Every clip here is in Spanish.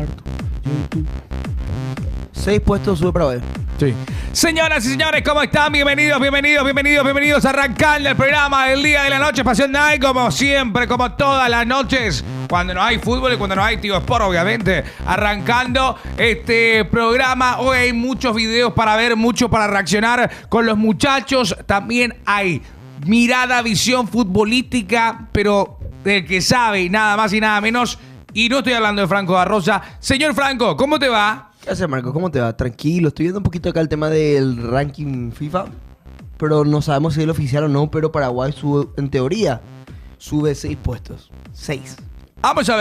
cuarto. YouTube. 6 puestos sube para ver. Sí. Señoras y señores, ¿cómo están? Bienvenidos arrancando el programa del día de la noche, Pasión Night, como siempre, como todas las noches, cuando no hay fútbol y cuando no hay Tío Sport, obviamente, arrancando este programa. Hoy hay muchos videos para ver, mucho para reaccionar con los muchachos. También hay mirada, visión futbolística, pero del que sabe, nada más y nada menos. Y no estoy hablando de Franco da Rosa. Señor Franco, ¿cómo te va? ¿Qué haces, Marco? ¿Cómo te va? Tranquilo. Estoy viendo un poquito acá el tema del ranking FIFA, pero no sabemos si es el oficial o no, pero Paraguay sube, en teoría, sube 6 puestos. 6. Vamos a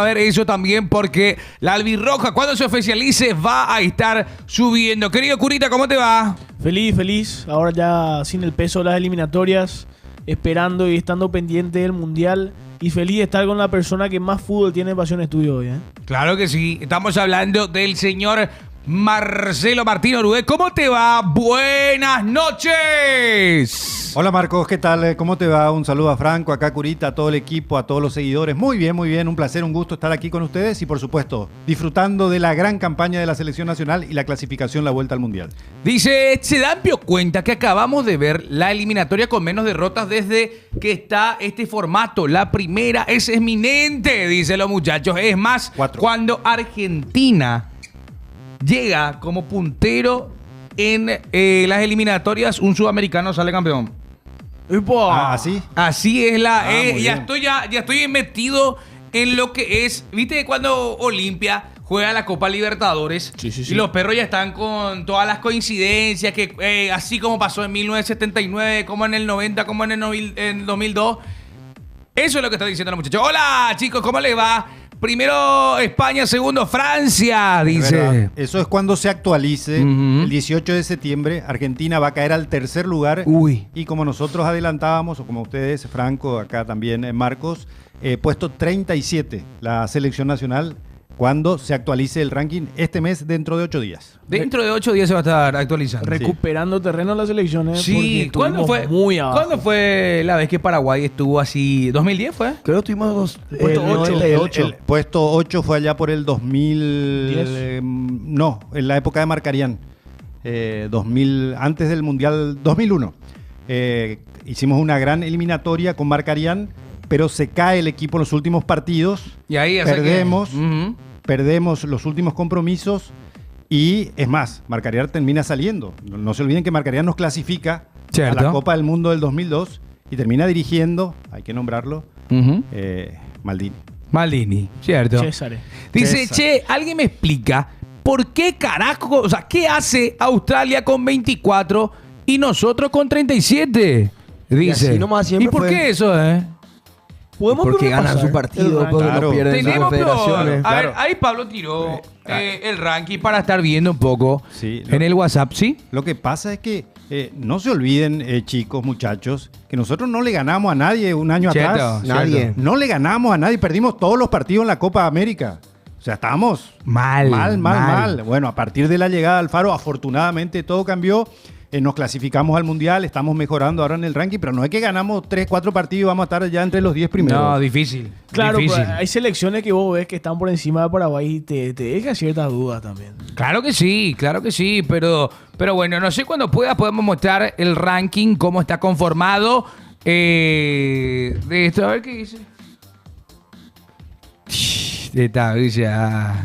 ver eso también porque la albirroja, cuando se oficialice, va a estar subiendo. Querido Curita, ¿cómo te va? Feliz. Ahora ya sin el peso de las eliminatorias, esperando y estando pendiente del Mundial. Y feliz de estar con la persona que más fútbol tiene en Pasión Estudio hoy, ¿eh? Claro que sí. Estamos hablando del señor Marcelo Martín Orué. ¿Cómo te va? Buenas noches. Hola Marcos, ¿qué tal? ¿Cómo te va? Un saludo a Franco, acá Curita, a todo el equipo, a todos los seguidores. Muy bien. Un placer, un gusto estar aquí con ustedes y por supuesto disfrutando de la gran campaña de la Selección Nacional y la clasificación, la vuelta al Mundial. Dice, se dan cuenta que acabamos de ver la eliminatoria con menos derrotas desde que está este formato. La primera es eminente, dicen los muchachos. Es más, 4. Cuando Argentina llega como puntero en las eliminatorias, un sudamericano sale campeón. ¿Así? Así es la... muy ya bien. estoy metido en lo que es... ¿Viste cuando Olimpia juega la Copa Libertadores? Sí. Y los perros ya están con todas las coincidencias, que así como pasó en 1979, como en el 90, como en el 2002. Eso es lo que está diciendo la muchacha. Hola, chicos, ¿cómo les va? Primero España, segundo Francia, dice. ¿Verdad? Eso es cuando se actualice. Ujú. El 18 de septiembre, Argentina va a caer al tercer lugar. Uy. Y como nosotros adelantábamos, o como ustedes, Franco, acá también Marcos, puesto 37 la selección nacional cuando se actualice el ranking este mes dentro de 8 días. Dentro de 8 días se va a estar actualizando. Recuperando terreno en las elecciones. Sí, ¿cuándo fue la vez que Paraguay estuvo así? ¿2010 fue? Creo que tuvimos Puesto 8. El puesto 8 fue allá por el 2000... no, en la época de Marcarián. 2000, antes del Mundial 2001. Hicimos una gran eliminatoria con Marcarián, pero se cae el equipo en los últimos partidos. Y ahí Perdemos los últimos compromisos y es más, Marcarián termina saliendo. No se olviden que Marcarián nos clasifica Cierto. a la Copa del Mundo del 2002 y termina dirigiendo, hay que nombrarlo, Maldini. Maldini, cierto. César. Dice, César. che, ¿alguien me explica por qué carajo, o sea, qué hace Australia con 24 y nosotros con 37? Dice. así nomás siempre ¿Y por fue. qué eso, ¿Podemos Porque repasar ganan su el partido, ranking? porque Claro. no pierden sus Tenemos, confederaciones. a ver, Claro. ahí Pablo tiró el ranking para estar viendo un poco Sí, en el WhatsApp, ¿sí? Lo que pasa es que no se olviden, chicos, muchachos, que nosotros no le ganamos a nadie un año Cierto, atrás. cierto. Nadie. No le ganamos a nadie, perdimos todos los partidos en la Copa América. O sea, estábamos Mal. mal. Bueno, a partir de la llegada de Alfaro, afortunadamente todo cambió. Nos clasificamos al Mundial, estamos mejorando ahora en el ranking, pero no es que ganamos 3, 4 partidos y vamos a estar ya entre los 10 primeros. No, difícil. Claro, difícil. pero hay selecciones que vos ves que están por encima de Paraguay y te dejan ciertas dudas también. Claro que sí, pero bueno, no sé cuándo podemos mostrar el ranking, cómo está conformado de esto. A ver qué dice.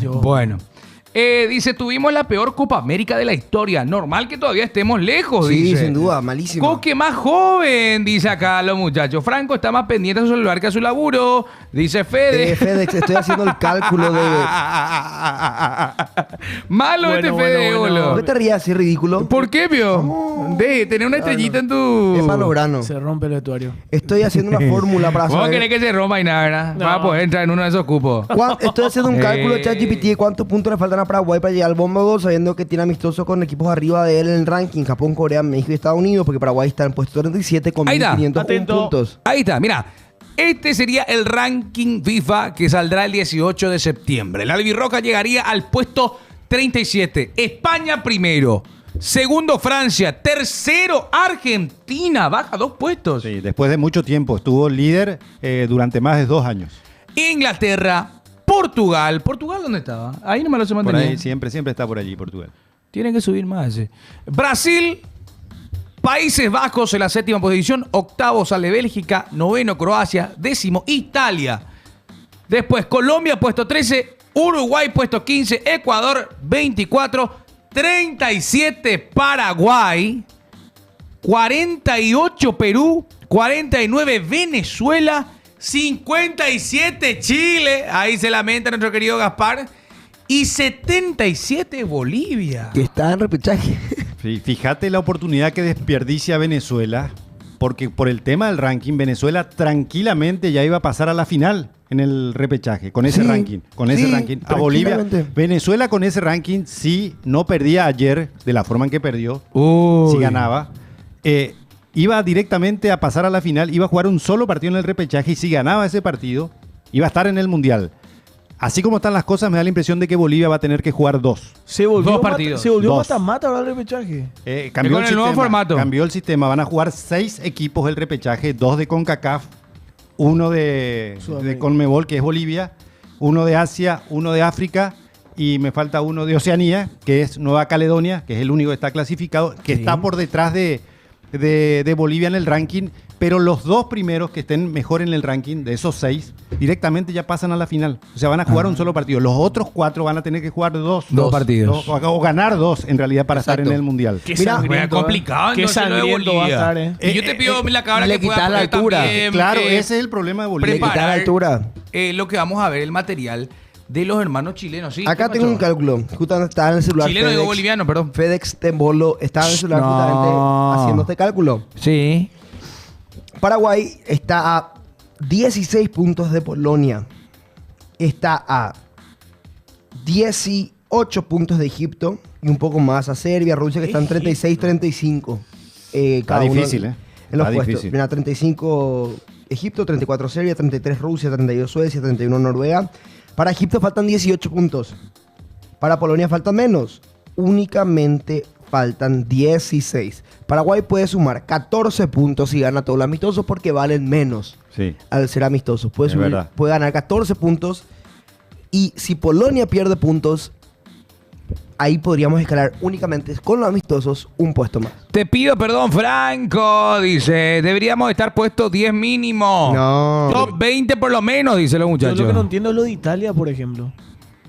Yo- Bueno. Dice, tuvimos la peor Copa América de la historia. Normal que todavía estemos lejos, Sí, dice. sin duda, malísimo. Coque más joven, dice acá los muchachos. Franco está más pendiente de su celular que a su laburo, dice Fede. FedEx, estoy haciendo el cálculo de... Malo Bueno, este bueno, Fede, bueno. boludo. ¿Por qué te rías así ridículo? ¿Por qué, Pio? De tener una estrellita en tu... Es malograno. Se rompe el vestuario. Estoy haciendo una fórmula para ¿Vos querés saber... que se rompa y nada, verdad? No. Para poder entrar en uno de esos cupos. Estoy haciendo un cálculo de ChatGPT de cuántos puntos le faltan a Paraguay para llegar al bombo 2, sabiendo que tiene amistosos con equipos arriba de él en el ranking, Japón, Corea, México y Estados Unidos, porque Paraguay está en puesto 37 con Ahí está. 1.501 Atento. puntos. Ahí está, mira. Este sería el ranking FIFA que saldrá el 18 de septiembre. La albirroja llegaría al puesto 37. España primero. Segundo, Francia. Tercero, Argentina. Baja 2 puestos. Sí, después de mucho tiempo estuvo líder durante más de 2 años. Inglaterra. Portugal. ¿Portugal dónde estaba? Ahí no me lo se Por mantenía. ahí siempre está por allí Portugal. Tienen que subir más ese. Brasil, Países Bajos en la 7ª posición, 8º sale Bélgica, 9º Croacia, 10º Italia. Después Colombia, puesto 13, Uruguay, puesto 15, Ecuador, 24, 37 Paraguay, 48 Perú, 49 Venezuela, 57 Chile, ahí se lamenta nuestro querido Gaspar, y 77 Bolivia. Que está en repechaje. Sí, fíjate la oportunidad que desperdicia Venezuela, porque por el tema del ranking, Venezuela tranquilamente ya iba a pasar a la final en el repechaje, con ese Sí, ranking. Con ese sí, ranking. A Bolivia. tranquilamente. Venezuela con ese ranking, si no perdía ayer de la forma en que perdió, si ganaba, iba directamente a pasar a la final, iba a jugar un solo partido en el repechaje y si ganaba ese partido, iba a estar en el Mundial. Así como están las cosas, me da la impresión de que Bolivia va a tener que jugar dos. Se volvió Dos partidos. Se volvió Dos. mata-mata ahora el repechaje. Cambió Con el nuevo formato. Cambió el sistema. Van a jugar 6 equipos del repechaje, 2 de CONCACAF, uno de CONMEBOL, que es Bolivia, uno de Asia, uno de África y me falta uno de Oceanía, que es Nueva Caledonia, que es el único que está clasificado, que está por detrás de Bolivia en el ranking, pero los 2 primeros que estén mejor en el ranking de esos 6 directamente ya pasan a la final. O sea, van a jugar un solo partido. Los otros 4 van a tener que jugar dos partidos. o ganar 2 en realidad para estar Exacto. en el Mundial. Qué Mira, sangriento, complicado, Qué entonces, lo de sangriento va a estar, Y yo te pido la cabra le que pueda quitas la poner altura. también, Claro, ese es el problema de Bolivia. Le quitar la preparar altura. lo que vamos a ver, el material de los hermanos chilenos. ¿Sí? Acá ¿Qué tengo un pasó? cálculo. Justamente estaba en el celular. Chileno, digo boliviano, perdón. FedEx Tembolo estaba en el celular No. justamente haciendo este cálculo. Sí. Paraguay está a 16 puntos de Polonia. Está a 18 puntos de Egipto y un poco más a Serbia, Rusia, que están 36-35. Está difícil, ¿eh? En los Está puestos. difícil. Mira, 35 Egipto, 34 Serbia, 33 Rusia, 32 Suecia, 31 Noruega. Para Egipto faltan 18 puntos. Para Polonia faltan menos. Únicamente faltan 16. Paraguay puede sumar 14 puntos si gana todos los amistosos porque valen menos Sí. al ser amistosos. Puede, Es subir, verdad. puede ganar 14 puntos. Y si Polonia pierde puntos, ahí podríamos escalar únicamente con los amistosos un puesto más. Te pido perdón, Franco, dice. Deberíamos estar puestos 10 mínimo. No. Top 20 por lo menos, dice los Yo muchachos. lo que no entiendo es lo de Italia, por ejemplo.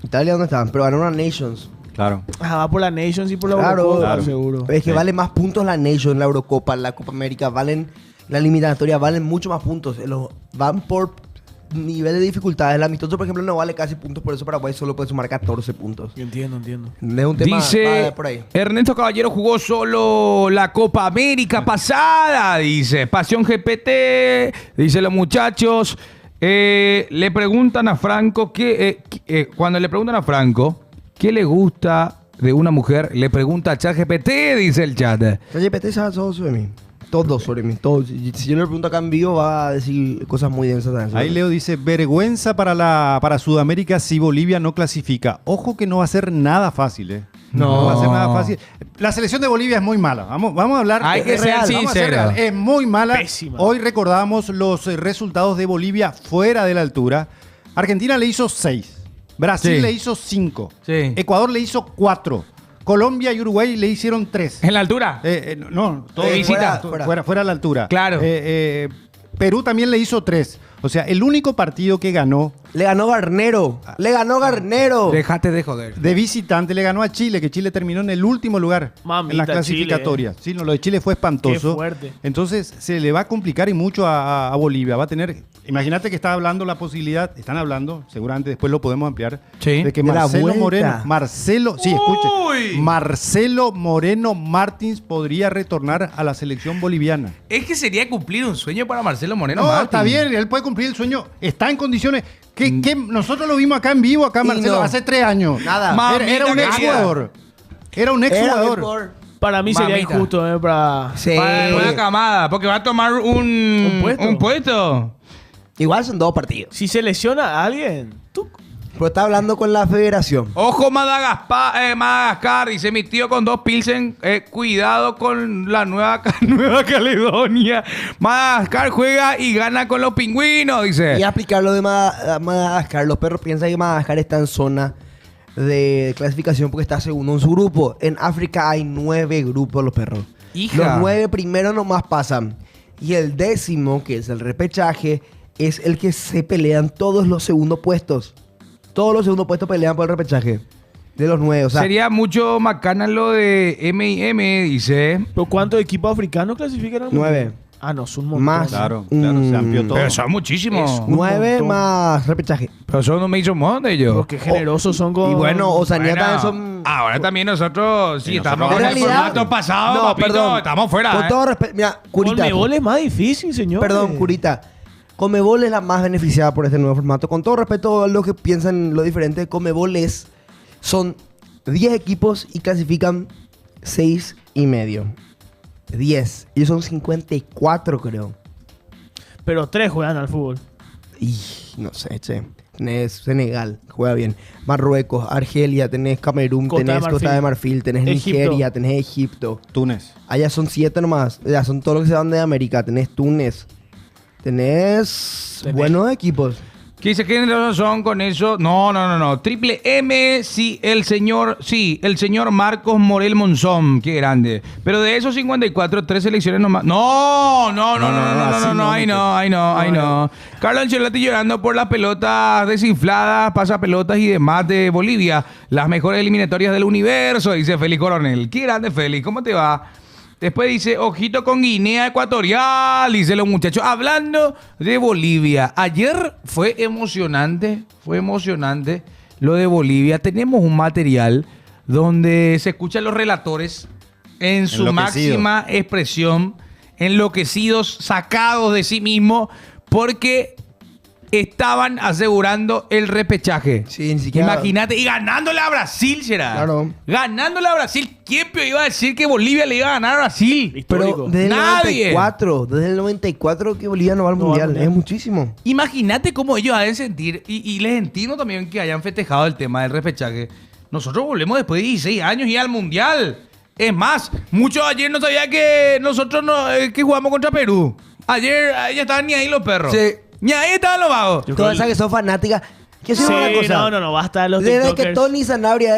Italia, ¿dónde están? Pero ganaron una Nations. Claro. Va por la Nations y por la Claro, Eurocopa, claro. seguro. Es que Sí. vale más puntos la Nation, la Eurocopa, la Copa América, valen la eliminatoria, valen mucho más puntos. Van por nivel de dificultad. El amistoso, por ejemplo, no vale casi puntos, por eso Paraguay solo puede sumar 14 puntos. Entiendo. Es un tema Dice por ahí. Ernesto Caballero jugó solo la Copa América pasada, dice. Pasión GPT, dice los muchachos. Le preguntan a Franco cuando le preguntan a Franco qué le gusta de una mujer, le pregunta a ChatGPT, dice el chat. ChatGPT sabe todo sobre mí. Todo sobre mí. Todo. Si yo le pregunto acá en vivo, va a decir cosas muy densas también sobre Ahí mí. Leo dice, vergüenza para Sudamérica si Bolivia no clasifica. Ojo que no va a ser nada fácil, ¿eh? No. va a ser nada fácil. La selección de Bolivia es muy mala. Vamos a hablar. Hay que es ser real, vamos a ser sincero. real. Es muy mala. Pésima. Hoy recordábamos los resultados de Bolivia fuera de la altura. Argentina le hizo 6. Brasil Sí. le hizo 5. Sí. Ecuador le hizo 4. Colombia y Uruguay le hicieron 3. ¿En la altura? No, todo visita. fuera de la altura. Claro. Perú también le hizo 3. O sea, el único partido que ganó Le ganó Garnero. Le ganó Garnero. Déjate de joder. de visitante le ganó a Chile, que Chile terminó en el último lugar Mamita, en las clasificatorias. Sí, no, lo de Chile fue espantoso. Qué fuerte. Entonces se le va a complicar y mucho a Bolivia. Va a tener, imagínate que está hablando la posibilidad, están hablando, seguramente después lo podemos ampliar, Sí. de que De la Marcelo vuelta. Moreno, Uy. escuche, Marcelo Moreno Martins podría retornar a la selección boliviana. Es que sería cumplir un sueño para Marcelo Moreno No, Martins. está bien, él puede cumplir el sueño, está en condiciones. Que nosotros lo vimos acá en vivo, acá Y Marcelo, no. hace 3 años. Nada. Era un Mamita exjugador. Era un Era exjugador. mejor. Para mí sería Mamita. injusto, para... Sí. Para la nueva camada, porque va a tomar un puesto. un puesto. Igual son 2 partidos. Si se lesiona a alguien, tú... Pero está hablando con la federación. Ojo Madagascar, dice mi tío con 2 pilsen. Cuidado con la Nueva Caledonia. Madagascar juega y gana con los pingüinos, dice. Y a explicar lo de Madagascar. Los perros piensan que Madagascar está en zona de clasificación porque está segundo en su grupo. En África hay 9 grupos los perros. Hija. Los 9 primeros nomás pasan. Y el 10º, que es el repechaje, es el que se pelean todos los segundos puestos. Todos los segundos puestos pelean por el repechaje. De los 9, o sea. Sería mucho macana lo de M&M, dice. ¿Pero cuántos equipos africanos clasifican al 9. mundial? Ah, no, son un montón. Más. Claro, se amplió todo. Pero son muchísimos. 9 montón. más repechaje. Pero son un major mod de ellos. Porque generosos son con... Y bueno, Oceanía Bueno, también son... ahora también nosotros, sí, Y estamos nosotros en el en realidad- formato pasado, No, papito, perdón. estamos fuera. Con todo respeto, mira, Curita. Conmebol es más difícil, señor. Perdón, Curita. Conmebol es la más beneficiada por este nuevo formato. Con todo respeto a los que piensan lo diferente, Conmebol son 10 equipos y clasifican 6 y medio. 10. Ellos son 54, creo. Pero 3 juegan al fútbol. Y no sé, che. Tenés Senegal, juega bien. Marruecos, Argelia, tenés Camerún, Costa de tenés Marfil. Costa de Marfil, tenés Egipto. Nigeria, tenés Egipto. Túnez. Allá son 7 nomás. Ya son todos los que se van de América. Tenés Túnez. Tenés buenos equipos. ¿Qué dice? ¿Qué son con eso? No. Triple M, sí, el señor Marcos Morel Monzón. Qué grande. Pero de esos 54, 3 selecciones nomás. No. Ahí no. Carlo Ancelotti llorando por las pelotas desinfladas, pasapelotas y demás de Bolivia. Las mejores eliminatorias del universo, dice Félix Coronel. Qué grande, Félix. ¿Cómo te va? Después dice, ojito con Guinea Ecuatorial, dice los muchachos. Hablando de Bolivia, ayer fue emocionante lo de Bolivia. Tenemos un material donde se escuchan los relatores en su Enloquecido. máxima expresión, enloquecidos, sacados de sí mismos, porque estaban asegurando el repechaje. Sí, ni siquiera- Imagínate, y ganándole a Brasil, Gerard. Claro. Ganándole a Brasil. ¿Quién iba a decir que Bolivia le iba a ganar a Brasil? Pero Histórico. desde el Nadie. 94 que Bolivia no va al No va al mundial. mundial. Es muchísimo. Imagínate cómo ellos han de sentir, y les entiendo también que hayan festejado el tema del repechaje. Nosotros volvemos después de 16 años y al mundial. Es más, muchos ayer no sabían que nosotros que jugamos contra Perú. Ayer ya estaban ni ahí los perros. Sí. Ni ahí estaban los vagos. Todas esas que son fanáticas. Yo Sí, sé una cosa. no, basta de los Desde tiktokers. que Tony Sanabria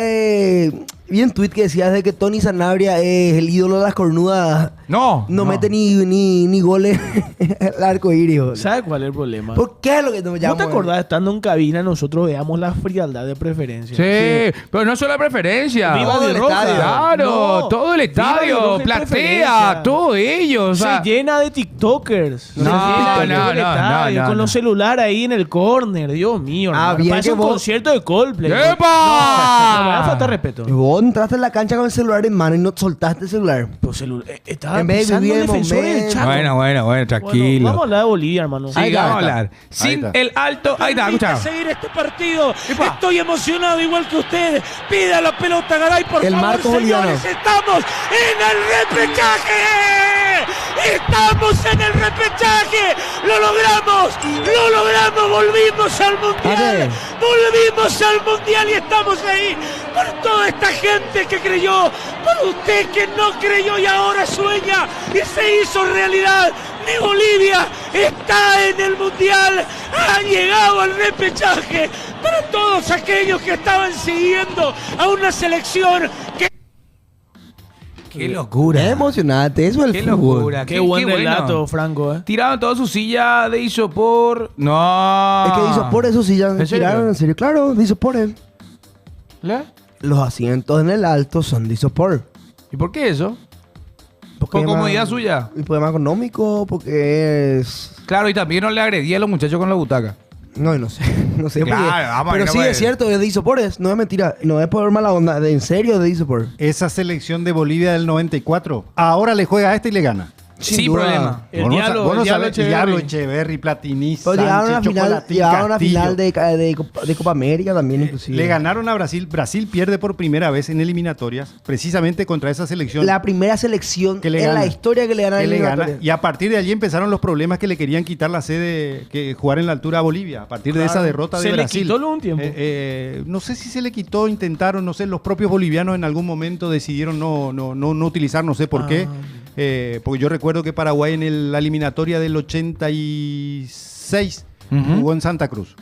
vi un tweet que decía desde que Tony Sanabria es el ídolo de las cornudas. No. Mete ni goles al arco iris. boludo. ¿Sabes cuál es el problema? ¿Por qué es lo que nos ¿No llamo? te acordás estando en cabina nosotros veamos la frialdad de preferencia? Sí, pero no solo la preferencia. Viva Todo Di el Roja. estadio. Claro, No, todo el Viva Di estadio, Roja y platea, preferencia. todo ello. O sea, Se llena de tiktokers. Se No, llena de no, el no, estadio, no, con no. los celulares ahí en el corner. Dios mío, Ah, hermano. bien Parece que un vos- concierto de Coldplay. ¡Epa! No, me va a faltar respeto. Y vos entraste en la cancha con el celular en mano y no soltaste el celular. Pero estaba En vez de pisando vivir el el defensor del momento. Chaco. Bueno, tranquilo. Vamos a hablar de Bolivia, hermano. Sí, Ahí está, vamos a ahí está. hablar. Ahí Sin está. el alto. Ahí está, escucha. seguir este partido. Estoy emocionado igual que ustedes. Pida la pelota, Garay, por El favor, Marco Boliviano. señores. Estamos en el repechaje. Estamos en el repechaje. Lo logramos. Volvimos al mundial. Vale. Volvimos al mundial y estamos ahí. Por toda esta gente que creyó. Por usted que no creyó y ahora sueña. Y se hizo realidad. Mi Bolivia está en el mundial. Ha llegado al repechaje. Para todos aquellos que estaban siguiendo a una selección que Qué locura. Es emocionante, eso es Qué el fútbol. locura. Qué buen bueno. relato, Franco, Tiraron toda su silla de isopor. No. Es que de isopor eso sí ya ¿En serio? tiraron, en serio. Claro, de isopor. ¿La? Los asientos en el alto son de isopor. ¿Y por qué eso? Porque Por es comodidad más- suya. Y pues más económico, porque es... Claro, y también no le agredía a los muchachos con la butaca. No, no sé, no sé. Claro, porque- vamos, pero no sí, puede. es cierto, es de isopores, no es mentira. No es por mala onda, en serio es de isopor. Esa selección de Bolivia del 94, ahora le juega a este y le gana. Sin Sin duda. problema. El Vos no Diablo- sa- vos no el Diablo sabés, Diablo, Echeverri. Echeverri, Platini, Pero llegaron a una Sánchez, final, Chocolatín, llegaron a una Castillo. final de Copa América también, inclusive. Le ganaron a Brasil. Brasil pierde por primera vez en eliminatorias, precisamente contra esa selección La primera selección que le en gana. la historia que le gana que en le gana. eliminatoria. Y a partir de allí empezaron los problemas que le querían quitar la sede, que jugar en la altura a Bolivia, a partir de esa Claro. derrota de Se le Brasil. quitó luego un tiempo. No sé si se le quitó, intentaron, no sé, los propios bolivianos en algún momento decidieron no utilizar, no sé por qué. Porque yo recuerdo que Paraguay en la eliminatoria del 86 jugó en Santa Cruz,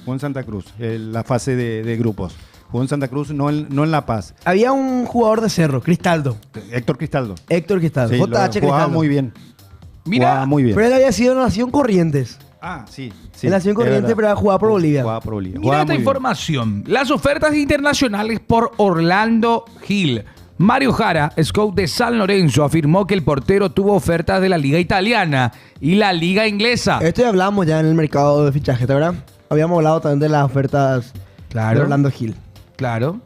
la fase de grupos. Jugó en Santa Cruz, no en La Paz. Había un jugador de Cerro, Cristaldo. Héctor Cristaldo. Héctor Cristaldo. Sí, JH jugaba Cristaldo. muy bien. Mira, Jugaba muy bien. Pero él había sido de Nación Corrientes. Ah, sí. Él nació en es Corrientes, verdad. pero jugaba por Bolivia. Jugaba por Bolivia. Mira Jugaba esta muy bien. información. Las ofertas internacionales por Orlando Gil. Mario Jara, scout de San Lorenzo, afirmó que el portero tuvo ofertas de la liga italiana y la liga inglesa. Esto ya hablamos ya en el mercado de fichaje, ¿verdad? Habíamos hablado también de las ofertas Claro. de Orlando Gil. Claro.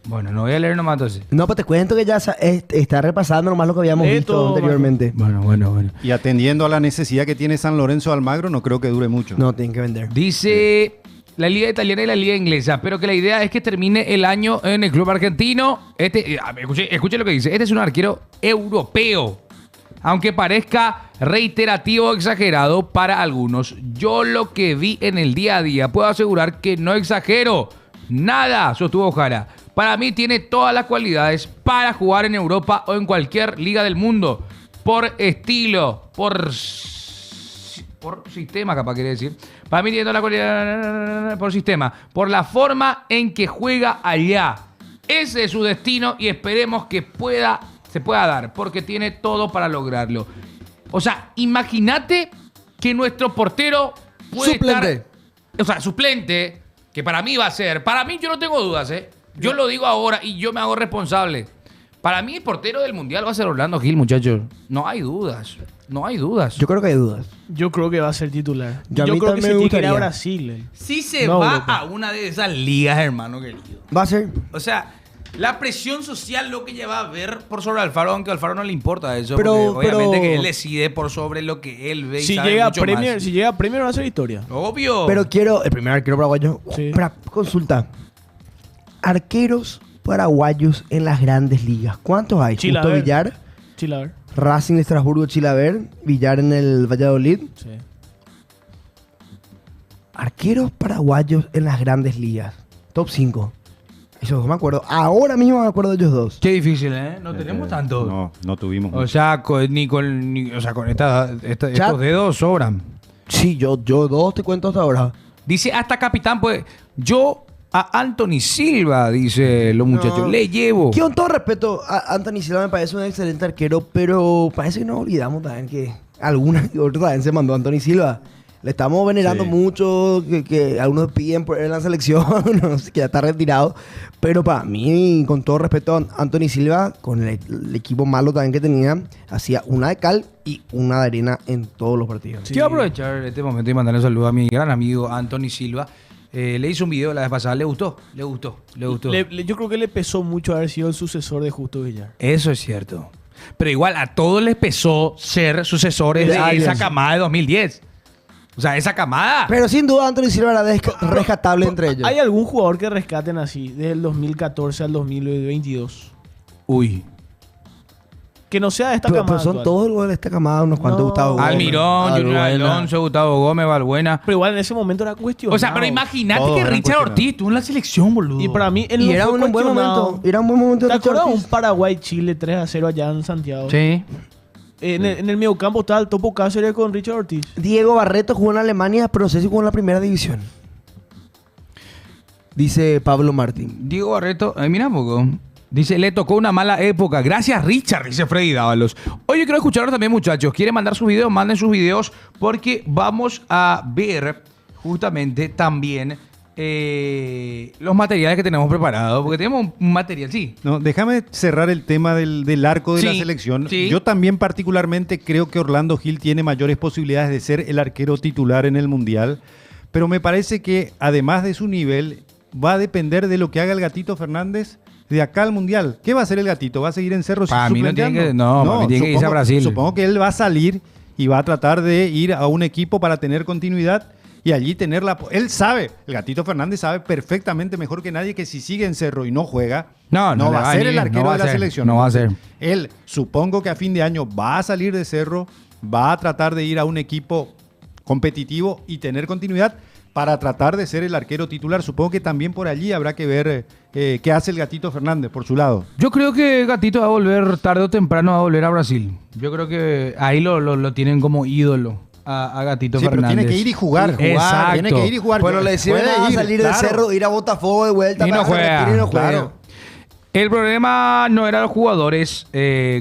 Bueno, no voy a leer nomás entonces. No, pues te cuento que ya está repasando nomás lo que habíamos Lee visto todo, anteriormente. Bueno. Y atendiendo a la necesidad que tiene San Lorenzo de Almagro, no creo que dure mucho. No, tienen que vender. Dice la liga italiana y la liga inglesa, pero que la idea es que termine el año en el club argentino. Escuche lo que dice. Este es un arquero europeo. Aunque parezca reiterativo o exagerado para algunos, yo lo que vi en el día a día puedo asegurar que no exagero. Nada, sostuvo Jara. Para mí tiene todas las cualidades para jugar en Europa o en cualquier liga del mundo. Por estilo, por sistema, capaz quiere decir. Para mí tiene toda la cualidad por sistema, por la forma en que juega allá. Ese es su destino y esperemos que se pueda dar, porque tiene todo para lograrlo. O sea, imagínate que nuestro portero puede Suplente. estar... O sea, suplente, que para mí va a ser... Para mí yo no tengo dudas, ¿eh? Yo lo digo ahora y yo me hago responsable. Para mí el portero del Mundial va a ser Orlando Gil, muchachos. No hay dudas. No hay dudas. Yo creo que hay dudas. Yo creo que va a ser titular. Yo a Yo mí creo que también se me tiene que ir a gustaría. Brasil. él. Si se No, va Europa. a una de esas ligas, hermano querido. Va a ser. O sea, la presión social lo que lleva a ver por sobre Alfaro, aunque a Alfaro no le importa eso. Pero- porque obviamente pero- que él decide por sobre lo que él ve y Si sabe llega, a mucho Premier, más. si llega a Premier va a ser historia. Obvio. Pero quiero. El primer arquero paraguayo. Sí. Espera, consulta. Arqueros paraguayos en las grandes ligas. ¿Cuántos hay? Justo Chilaver. Villar, Chilaver. Racing de Estrasburgo, Chilaver, Villar en el Valladolid. Sí. Arqueros paraguayos en las grandes ligas. Top 5. Esos dos me acuerdo. Ahora mismo me acuerdo de ellos dos. Qué difícil, ¿eh? No tenemos tanto. No tuvimos. O sea, con Chat. estos dedos sobran. Sí, yo dos te cuento hasta ahora. Dice hasta capitán, pues yo a Anthony Silva, dice los muchachos, No. le llevo. Que con todo respeto, a Anthony Silva me parece un excelente arquero, pero parece que nos olvidamos también que alguna que otra también se mandó a Anthony Silva. Le estamos venerando Sí. mucho, que algunos piden por él en la selección, no sé, que ya está retirado. Pero para mí, con todo respeto, Anthony Silva, con el equipo malo también que tenía, hacía una de cal y una de arena en todos los partidos. Quiero aprovechar este momento y mandarle un saludo a mi gran amigo Anthony Silva. Le hice un video la vez pasada, le gustó. Yo creo que le pesó mucho haber sido el sucesor de Justo Villar. Eso es cierto. Pero igual a todos les pesó ser sucesores de Alias. esa camada de 2010. O sea, esa camada. Pero sin duda, Anthony Silva era rescatable entre ellos. ¿Hay algún jugador que rescaten así, desde el 2014 al 2022? Uy. Que no sea de esta Pero camada son actual. todos los de esta camada, unos cuantos No. Gustavo Gómez, Almirón, Junior Albuena. Alonso, Gustavo Gómez, Valbuena. Pero igual en ese momento era cuestionado. O sea, pero imagínate Todos que eran Richard cuestionados. Ortiz estuvo en la selección, boludo. Y para mí, él Y no era fue un buen cuestionado. momento. Era un buen momento. ¿Te de Richard acuerdas un Ortiz. Paraguay-Chile 3-0 allá en Santiago? Sí. En el mediocampo estaba el Topo Cáceres con Richard Ortiz. Diego Barreto jugó en Alemania, pero no sé si jugó en la primera división. Dice Pablo Martín. Diego Barreto, mira un poco. Dice, le tocó una mala época. Gracias, Richard, dice Freddy Dávalos. Oye, quiero escucharlos también, muchachos. ¿Quieren mandar sus videos? Manden sus videos porque vamos a ver justamente también los materiales que tenemos preparados. Porque tenemos un material, sí. No, déjame cerrar el tema del arco de la Sí, selección. sí. Yo también particularmente creo que Orlando Gil tiene mayores posibilidades de ser el arquero titular en el Mundial, pero me parece que además de su nivel va a depender de lo que haga el Gatito Fernández de acá al Mundial. ¿Qué va a hacer el Gatito? ¿Va a seguir en Cerro Para mí no tiene suplenteando? que- no, para mí tiene que irse a Brasil. Supongo que él va a salir y va a tratar de ir a un equipo para tener continuidad y allí tener la... Él sabe, el Gatito Fernández sabe perfectamente mejor que nadie que si sigue en Cerro y no juega, No va va a ser ni- el arquero no va de a la ser, selección. no va a ser. Él, supongo que a fin de año va a salir de Cerro, va a tratar de ir a un equipo competitivo y tener continuidad para tratar de ser el arquero titular. Supongo que también por allí habrá que ver qué hace el Gatito Fernández por su lado. Yo creo que Gatito va a volver tarde o temprano, va a volver a Brasil. Yo creo que ahí lo tienen como ídolo a Gatito Sí, pero Fernández. tiene que ir y jugar. Exacto. Tiene que ir y jugar. Bueno, le decían Puede a ir, salir claro. de Cerro, ir a Botafogo de vuelta. Y no para que se juega, retire y no juegue. claro. El problema no era los jugadores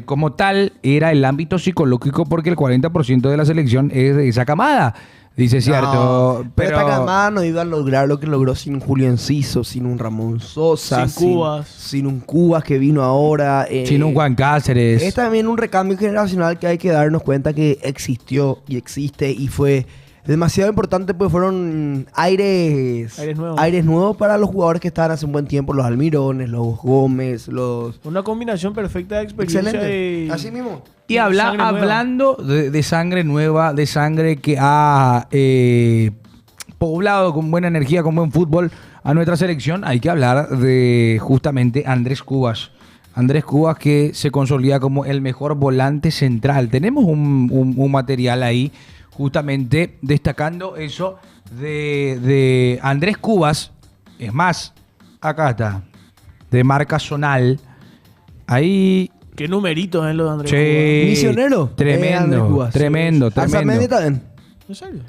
como tal, era el ámbito psicológico porque el 40% de la selección es de esa camada. Dice cierto, No, pero esta camada no iba a lograr lo que logró sin Julio Enciso, sin un Ramón Sosa, Sin Cubas. sin un Cubas que vino ahora. sin un Juan Cáceres. Es también un recambio generacional que hay que darnos cuenta que existió y existe y fue demasiado importante, pues fueron aires nuevos. para los jugadores que estaban hace un buen tiempo, los Almirones, los Gómez, los... Una combinación perfecta de experiencia Excelente, y... así mismo. Y sangre nueva. hablando de sangre nueva, de sangre que ha poblado con buena energía, con buen fútbol a nuestra selección, hay que hablar de justamente Andrés Cubas. Andrés Cubas que se consolida como el mejor volante central. Tenemos un material ahí justamente destacando eso de Andrés Cubas. Es más, acá está, de marca Sonal. Ahí... Qué numeritos lo de Andrés Sí. Cubas. Misionero. Andrés Tremendo, Cubas. tremendo, Arzamendi tremendo. también. ¿En serio?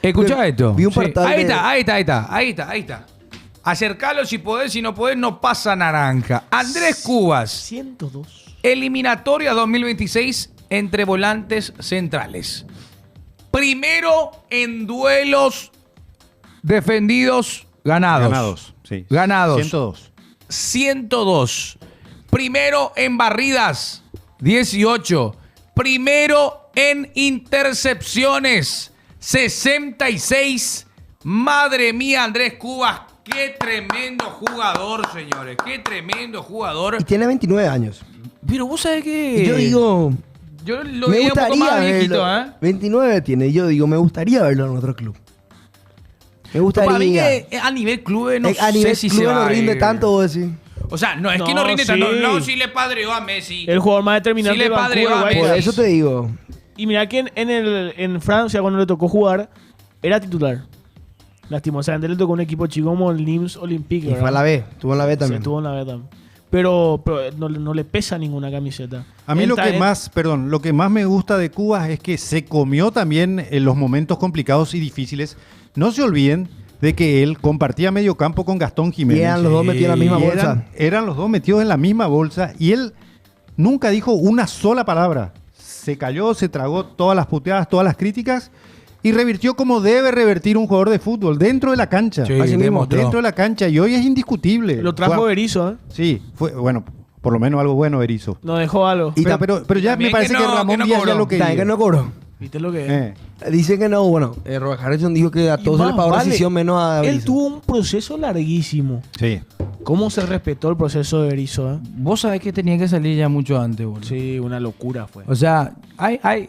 Escucha esto. Vi un Sí. portal Ahí de- está, ahí está. Acercalo si podés, si no podés, no pasa naranja. Andrés Cubas, 102. eliminatoria 2026 entre volantes centrales. Primero en duelos defendidos ganados. Ganados, sí. Ganados. 102. 102. Primero en barridas, 18. Primero en intercepciones, 66. Madre mía, Andrés Cubas, qué tremendo jugador, señores. Qué tremendo jugador. Y tiene 29 años. Pero vos sabés que... Y yo digo, Yo lo me veía un poco gustaría más viejito, verlo. 29 tiene. Y yo digo, me gustaría verlo en otro club. Me gustaría. Para mí que a nivel club no a nivel sé si club se va no a rinde ir. tanto, vos decís. O sea, no es que no No, rinde sí. tanto. No, si le padreó a Messi. El jugador más determinante Sí le de Vancouver padreó a Whitecaps. Por Messi. eso te digo. Y mira que en Francia, cuando le tocó jugar, era titular. Lastimosamente le tocó un equipo chico como el Nîmes Olympique. Y fue a la B. Estuvo en la B Sí, también. estuvo en la B también. Pero no le pesa ninguna camiseta. A mí Él lo está que en- más me gusta de Cuba es que se comió también en los momentos complicados y difíciles. No se olviden de que él compartía medio campo con Gastón Jiménez. Y eran los dos metidos en la misma Y bolsa. Eran los dos metidos en la misma bolsa y él nunca dijo una sola palabra. Se cayó, se tragó todas las puteadas, todas las críticas y revirtió como debe revertir un jugador de fútbol, dentro de la cancha. Sí, Así mismo, demostró. dentro de la cancha. Y hoy es indiscutible. Lo trajo Fue- Berizzo, ¿eh? Sí, fue, bueno, por lo menos algo bueno Berizzo. Nos dejó algo. Y Pero ya También me parece que que, no- Ramón que no Díaz ya cobró. lo que... También que no cobró. ¿Viste lo que es? Dicen que no, bueno. Robert Harrison dijo que a Y todos se más le pagó la vale, decisión menos a Él Berizzo. tuvo un proceso larguísimo. Sí. ¿Cómo se respetó el proceso de Berizzo, eh? Vos sabés que tenía que salir ya mucho antes, boludo. Sí, una locura fue. O sea,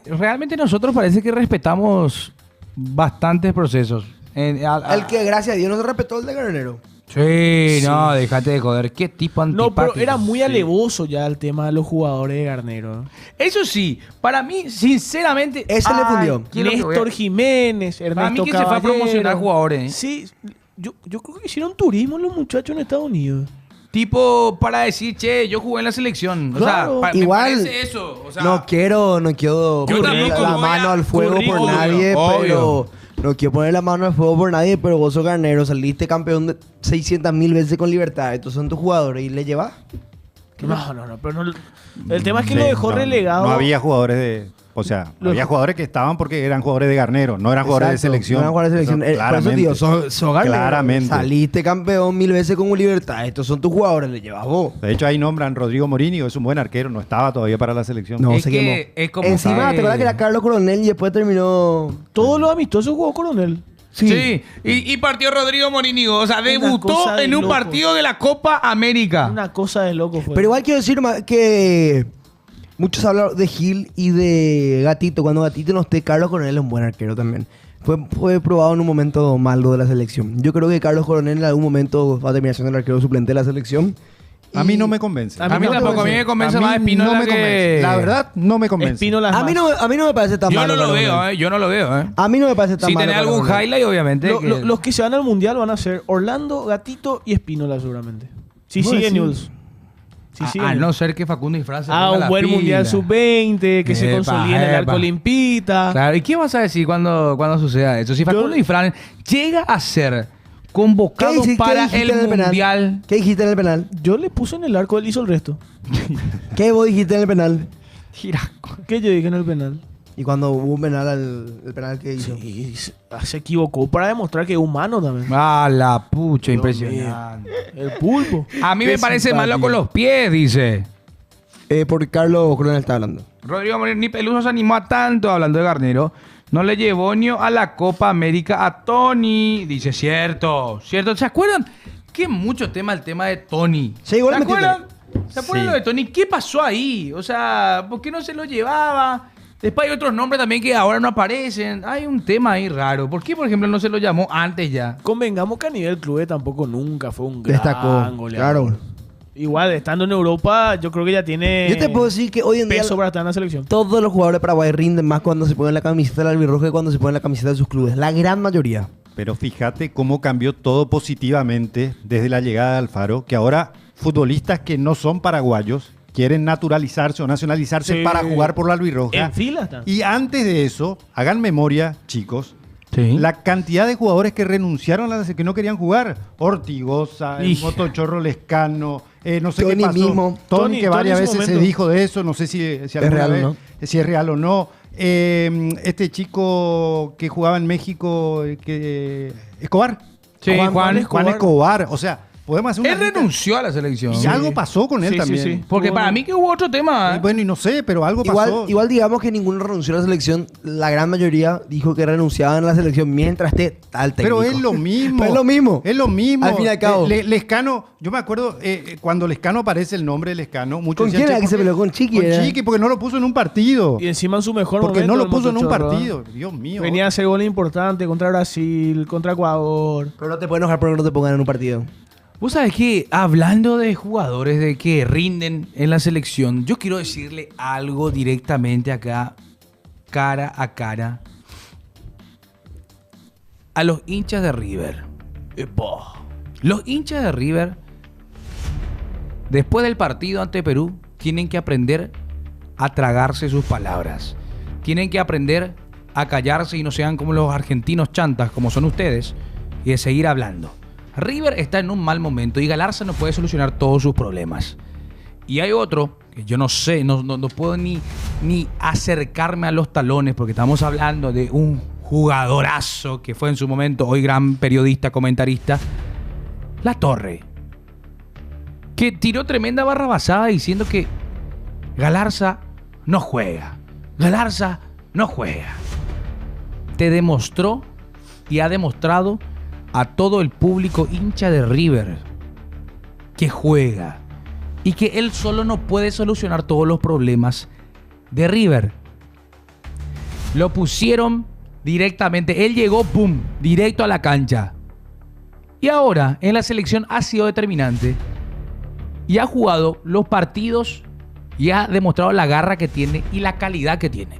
realmente nosotros parece que respetamos bastantes procesos. El que, gracias a Dios, no se respetó el de Garnero. Sí, no, déjate de joder. Qué tipo antipático. No, pero era muy Sí. alevoso ya el tema de los jugadores de Garnero. Eso sí, para mí, sinceramente... Ese le fundió. ¿quién es lo que voy a- Néstor Jiménez, Para mí Ernesto que se fue a Caballero. promocionar jugadores, ¿eh? Sí, yo creo que hicieron turismo los muchachos en Estados Unidos. Tipo, para decir, che, yo jugué en la selección. Claro. O sea, Igual, me parece eso. O sea, no quiero Yo poner tampoco la voy mano a- al fuego por Obvio, nadie, obvio. pero no quiero poner la mano al fuego por nadie, pero vos sos Garnero, saliste campeón de 600.000 veces con Libertad, estos son tus jugadores y le llevas. No, pero no. El tema es que Sí, lo dejó no, relegado. No había jugadores de... O sea, Lo- había jugadores que estaban porque eran jugadores de Garnero, no eran jugadores de Exacto, selección. No eran jugadores de selección. Eso, Por eso, tío, sos Garnero. Claramente. Saliste campeón 1000 veces con Libertad, estos son tus jugadores, le llevas vos. De hecho, ahí nombran Rodrigo Morini, es un buen arquero, no estaba todavía para la selección. No, Es se que quemó. es como Encima, que- ¿te acuerdas que era Carlos Coronel y después terminó... Todos los amistosos jugó Coronel. Sí. Y partió Rodrigo Morínigo. O sea, debutó cosa de en un locos. partido de la Copa América. Una cosa de loco fue. Pero igual quiero decir que muchos hablan de Gil y de Gatito. Cuando Gatito no esté, Carlos Coronel es un buen arquero también. Fue probado en un momento malo de la selección. Yo creo que Carlos Coronel en algún momento va a terminar siendo el arquero suplente de la selección. A mí no me convence. A A mí no tampoco, a mí me convence A mí más Espínola no me que... convence. La verdad, no me convence. Espínola es A mí más. no me parece tan Yo malo. no lo Carlos veo, Coronel. Yo no lo veo, A mí no me parece tan Si malo. tenés Carlos algún Coronel. highlight, obviamente. Los que se van al mundial van a ser Orlando, Gatito y Espínola seguramente. Si Bueno, sigue sí. News. Si sigue A News. no ser que Facundo y Fran se pongan Un la buen pila. mundial sub-20, que se Epa, consolide en el arco epa. limpita. Claro, ¿y qué vas a decir cuando suceda eso? Si Facundo y Fran llega a ser convocado para el mundial... ¿Qué dijiste en el penal? Yo le puse en el arco, él hizo el resto. ¿Qué vos dijiste en el penal? ¿Qué yo dije en el penal? Y cuando hubo un penal, el penal que hizo. Sí, se equivocó para demostrar que es humano también. Ah, la pucha, Dios impresionante. El pulpo. A mí Qué me parece simpático. malo con los pies, dice. Por Carlos Coronel está hablando. Rodrigo Morín ni Peluso se animó a tanto, hablando de Garnero. No le llevó ni a la Copa América a Tony. Dice, cierto. ¿Se acuerdan? Que mucho tema el tema de Tony. Sí, igual ¿Se me acuerdan? ¿Se acuerdan Sí. lo de Tony? ¿Qué pasó ahí? O sea, ¿por qué no se lo llevaba? Después hay otros nombres también que ahora no aparecen. Hay un tema ahí raro. ¿Por qué, por ejemplo, no se lo llamó antes ya? Convengamos que a nivel club tampoco nunca fue un gran Destacó. goleador. Claro. Igual, estando en Europa, yo creo que ya tiene Yo te puedo decir que hoy en día peso para estar en la selección. todos los jugadores de Paraguay rinden más cuando se ponen la camiseta del albirrojo que cuando se ponen la camiseta de sus clubes. La gran mayoría. Pero fíjate cómo cambió todo positivamente desde la llegada de Alfaro, que ahora futbolistas que no son paraguayos quieren naturalizarse o nacionalizarse Sí. para jugar por la albirroja. En fila están. Y antes de eso, hagan memoria, chicos, Sí. la cantidad de jugadores que renunciaron a la que no querían jugar. Ortigosa, el Hija. Motochorro Lescano, no sé Tony qué pasó. mismo. Tony, que Tony varias en su veces se momento. dijo de eso, no sé si alguna real o vez- no. si es real o no. Este chico que jugaba en México, Escobar. Sí, Juan Escobar. O sea, podemos hacer una Él lista. renunció a la selección. Y algo pasó con él Sí, sí, también. sí. Porque para mí que hubo otro tema. Bueno, y no sé, pero algo pasó. Igual digamos que ninguno renunció a la selección. La gran mayoría dijo que renunciaban a la selección mientras esté tal técnico. Pero es lo mismo. Pero es lo mismo. Es lo mismo. Al fin y al cabo. Lescano, yo me acuerdo cuando Lescano aparece el nombre de Lescano. Muchos ¿Con decían, quién era "Che, que se ¿por qué?". peleó? ¿Con Chiqui Con era? Chiqui, porque no lo puso en un partido. Y encima en su mejor Porque momento. no lo el puso en un Motochorro, partido. Dios mío. Venía a hacer goles importantes contra Brasil, contra Ecuador. Pero no te puedes enojar porque no te pongan en un partido. Vos sabés que hablando de jugadores de que rinden en la selección, yo quiero decirle algo directamente acá, cara a cara, a los hinchas de River. Epa. Los hinchas de River, después del partido ante Perú, tienen que aprender a tragarse sus palabras. Tienen que aprender a callarse y no sean como los argentinos chantas, como son ustedes, y de seguir hablando. River está en un mal momento y Galarza no puede solucionar todos sus problemas. Y hay otro que yo no sé, no puedo ni acercarme a los talones porque estamos hablando de un jugadorazo que fue en su momento, hoy gran periodista, comentarista, La Torre, que tiró tremenda barra basada diciendo que Galarza no juega. Galarza no juega. Te demostró y ha demostrado a todo el público hincha de River que juega y que él solo no puede solucionar todos los problemas de River. Lo pusieron directamente, él llegó, pum, directo a la cancha. Y ahora en la selección ha sido determinante y ha jugado los partidos y ha demostrado la garra que tiene y la calidad que tiene.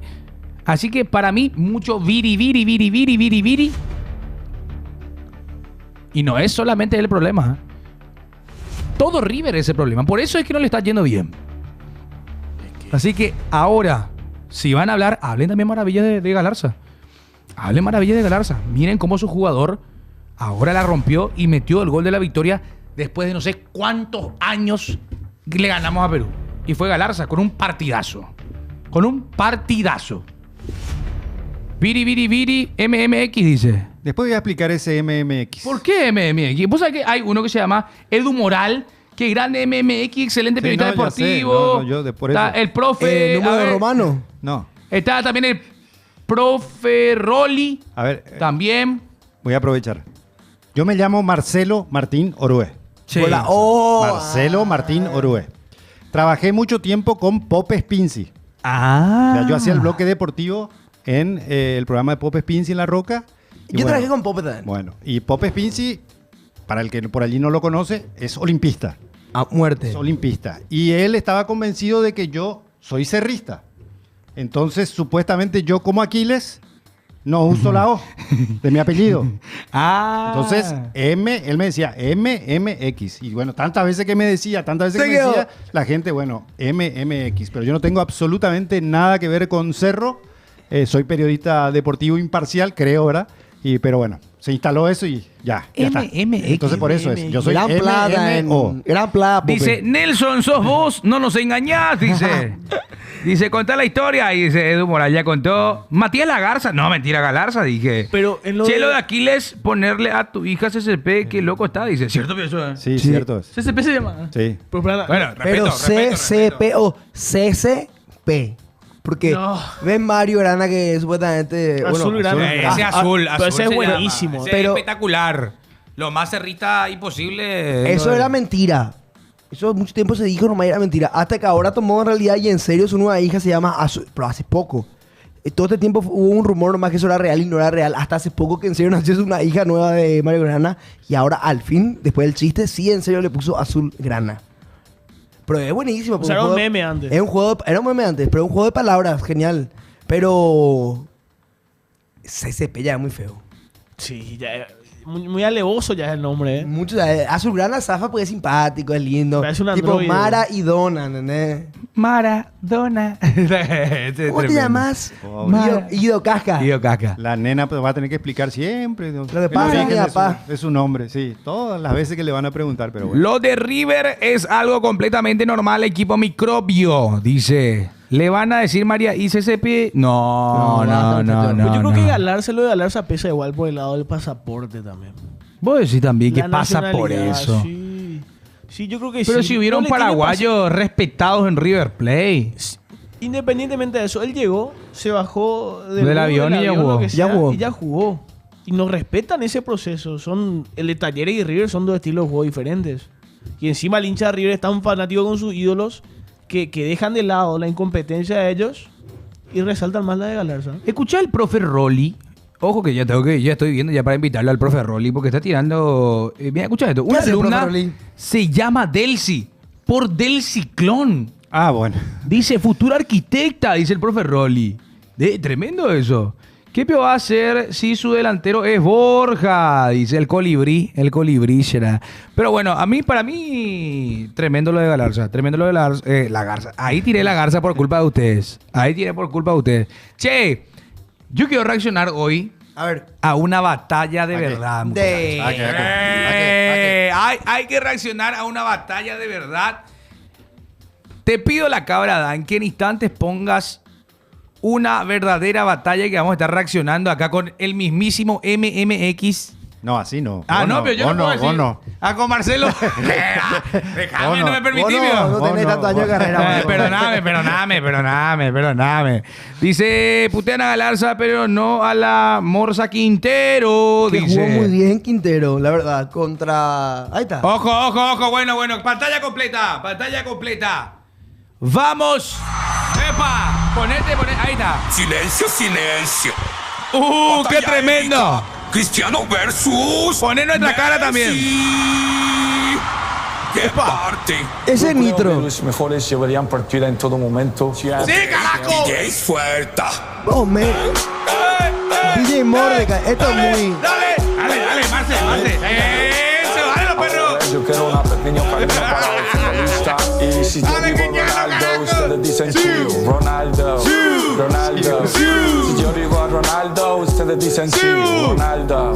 Así que para mí mucho viri. Y no es solamente el problema. Todo River es el problema. Por eso es que no le está yendo bien. Así que ahora, si van a hablar, hablen también maravillas de Galarza. Hablen maravillas de Galarza. Miren cómo su jugador ahora la rompió y metió el gol de la victoria después de no sé cuántos años que le ganamos a Perú. Y fue Galarza con un partidazo. Con un partidazo. Viri, MMX dice. Después voy a explicar ese MMX. ¿Por qué MMX? Vos sabés que hay uno que se llama Edu Moral, que grande MMX, excelente Sí, periodista no, ya sé. deportivo. No, yo por Está eso. el profe. ¿Número a ver, romano? No. Está también el profe Rolly. A ver. También. Voy a aprovechar. Yo me llamo Marcelo Martín Orue. Sí. Hola, Marcelo Martín Orue. Trabajé mucho tiempo con Pope Spinzi. Ah. O sea, yo hacía el bloque deportivo en el programa de Pope Spinzi en La Roca. Y Yo bueno, trabajé con Pope también. Bueno, y Pope Spinzi, para el que por allí no lo conoce, es olimpista. A muerte. Es olimpista. Y él estaba convencido de que yo soy cerrista. Entonces, supuestamente yo como Aquiles no uso la O de mi apellido. Ah. Entonces, él me decía MMX. Y bueno, tantas veces que me decía, la gente, bueno, MMX. Pero yo no tengo absolutamente nada que ver con Cerro. Soy periodista deportivo imparcial, creo, ¿verdad? Pero bueno, se instaló eso y ya está. MMX. Entonces, por eso es. Yo soy Gran plata MMO. Gran plata, Pope. Dice, Nelson, sos vos, no nos engañás, dice. Dice, contá la historia. Y dice, Edu Moral ya contó. Matías Lagarza. No, mentira, Galarza, dije. Pero en lo Chelo de- de Aquiles, ponerle a tu hija CCP, qué loco está, dice. ¿Cierto que eso es? Sí, cierto es. CCP se llama. Sí. Pero para- Bueno, Pero CCP o CCP. Porque No. ven Mario Grana que supuestamente... Azul Grana. Ese azul, pero azul ese es se llama. buenísimo. Ese Pero- es espectacular. Lo más cerrista imposible. Eso era mentira. Eso mucho tiempo se dijo, nomás era mentira. Hasta que ahora tomó en realidad y en serio su nueva hija se llama Azul. Pero hace poco. Todo este tiempo hubo un rumor nomás que eso era real y no era real. Hasta hace poco que en serio nació una hija nueva de Mario Grana. Y ahora al fin, después del chiste, sí en serio le puso Azul Grana. Pero es buenísimo. O sea, era un meme antes. Es un juego era un meme antes, pero un juego de palabras, genial. Pero... CCP ya es muy feo. Sí, ya muy alevoso ya es el nombre, ¿eh? Mucho, Azul Grana zafa porque es simpático, es lindo. Parece un Tipo androide. Mara y Donna, ¿entendés? Maradona. ¿Cómo te llamas? Pobre. Guido Casca. Tío Caca. La nena pues, va a tener que explicar siempre. Lo que pasa, mi papá. Es su nombre, sí. Todas las veces que le van a preguntar, pero bueno. Lo de River es algo completamente normal, equipo microbio, dice. ¿Le van a decir María y CCP? No. Pero yo creo que Galarza, lo de Galarza pesa igual por el lado del pasaporte también. Vos decís también que La pasa por nacionalidad, eso. Sí. Sí, yo creo que Pero sí. si hubieron No le tiene paraguayos respetados en River Plate. Independientemente de eso, él llegó, se bajó Del avión y ya jugó. lo que sea, Ya jugó. y ya jugó. Y nos respetan ese proceso. El de Talleres y River son dos estilos de juego diferentes. Y encima el hincha de River es tan fanático con sus ídolos que dejan de lado la incompetencia de ellos y resaltan más la de Galarza. Escuché al profe Rolly. Ojo que ya estoy viendo ya para invitarle al profe Rolly porque está tirando. Mira, escucha esto. Una hace el profe alumna Rolly? se llama Delcy por Del Ciclón. Ah, bueno. Dice futura arquitecta, dice el profe Rolly. Tremendo eso. ¿Qué peor va a hacer si su delantero es Borja? Dice el colibrí será. Pero bueno, para mí, tremendo lo de Galarza. Tremendo lo de la Garza. Ahí tiré la Garza por culpa de ustedes. Che, yo quiero reaccionar hoy A ver. a una batalla de ¿A qué? verdad. De- ¿A qué? Hay que reaccionar a una batalla de verdad. Te pido la cabra, Dan, que en instantes pongas una verdadera batalla que vamos a estar reaccionando acá con el mismísimo MMX. No, así no. Ah, Vos no, pero yo vos no puedo decir. vos no. Ah, con Marcelo. Déjame, Vos no no. me permití, Vos mío. no tenés tantos años de carrera. Perdóname. Dice, putean a Galarza, pero no a la Morsa Quintero. Que dice. jugó muy bien Quintero, la verdad. Contra... Ahí está. Ojo. Bueno. Pantalla completa. ¡Vamos! ¡Epa! Ponete. Ahí está. Silencio. ¡Qué Batalla tremendo! épica. Cristiano versus... Poné nuestra cara también. ¡Qué parte! Ese es Nitro. Los mejores llevarían partida en todo momento. ¡Sí, carajo! DJ fuerte. Oh, man. DJ Mordecai. Esto es muy... Dale, Marce. ¡Se vale los perros! Yo quiero una pequeña palabra para el futbolista. Y si yo Dale, digo Cristiano, Ronaldo, carajo. ustedes dicen sí. Ronaldo. Si yo digo a Ronaldo, ustedes dicen sí. Ronaldo.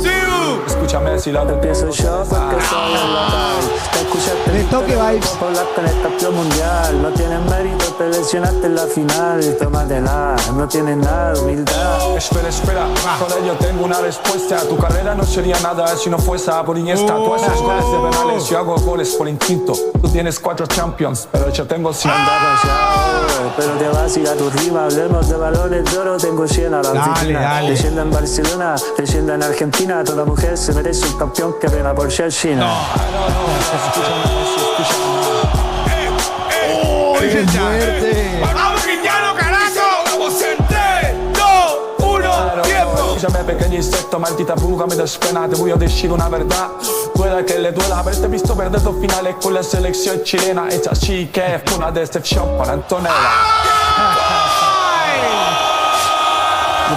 Escucha escúchame si la Empiezo yo porque soy el local. Te escuchaste Le toque vibes. por la con el campeón mundial. No tienes mérito, te lesionaste en la final. Tómatela, no tienes nada de humildad. Espera, para ello tengo una respuesta. Tu carrera no sería nada si no fuese por Iniesta. Tú haces goles de penales, yo hago goles por instinto. Tú tienes 4 Champions, pero yo tengo 100. Pero te vas a ir a tu rima. Hablemos de balones de oro, tengo 100 a la oficina. Dale. Leyenda en Barcelona, leyenda en Argentina. Toda mujer se merece un campeón que pena por Chelsea. ¡Qué fuerte! ¡Vamos, Cristiano, carajo! ¡Vamos en 3, 2, 1, tiempo! Escúchame, pequeño insecto, maldita bruja, me despena. Te voy a decir una verdad. Puede que le duela haberte visto perder 2 finales con la selección chilena. Esta sí que fue una decepción para Antonella.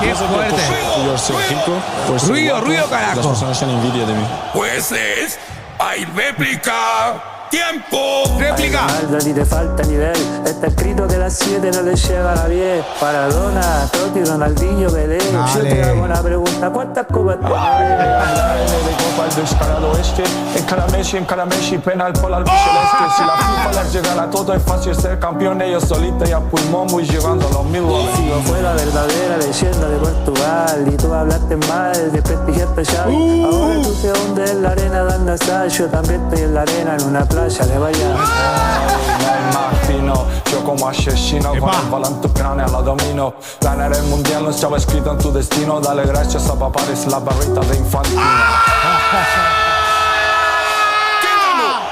¡Qué fuerte! Yo soy rico, pues Ruido, guapo, ruido, carajo. Las personas tienen envidia de mí. Pues es, hay réplica. ¡Tiempo! ¡Réplica! Ronaldo, ni te falta nivel. Está escrito que las 7 no le llega a la 10. Maradona, Totti, Ronaldinho, Pelé. Yo te hago una pregunta: ¿cuántas copas tenés? De copa el descarado este. Encara Messi, penal por la albiceleste. Si la FIFA les llegara a todo es fácil ser campeón. Ellos solitos y a pulmón muy llegando a los 1000 goles. Sigo fue la verdadera leyenda de Portugal. Y tú hablaste mal, desprestigiaste ya. Ahora tú te hundes en la arena dando asal. Yo también estoy en la arena en una playa de Bahía. Me imagino, yo como asesino con el balón grande la domino. Ganar el mundial no estaba escrito en tu destino. Dale gracias a papá, es la barrita de Infantino.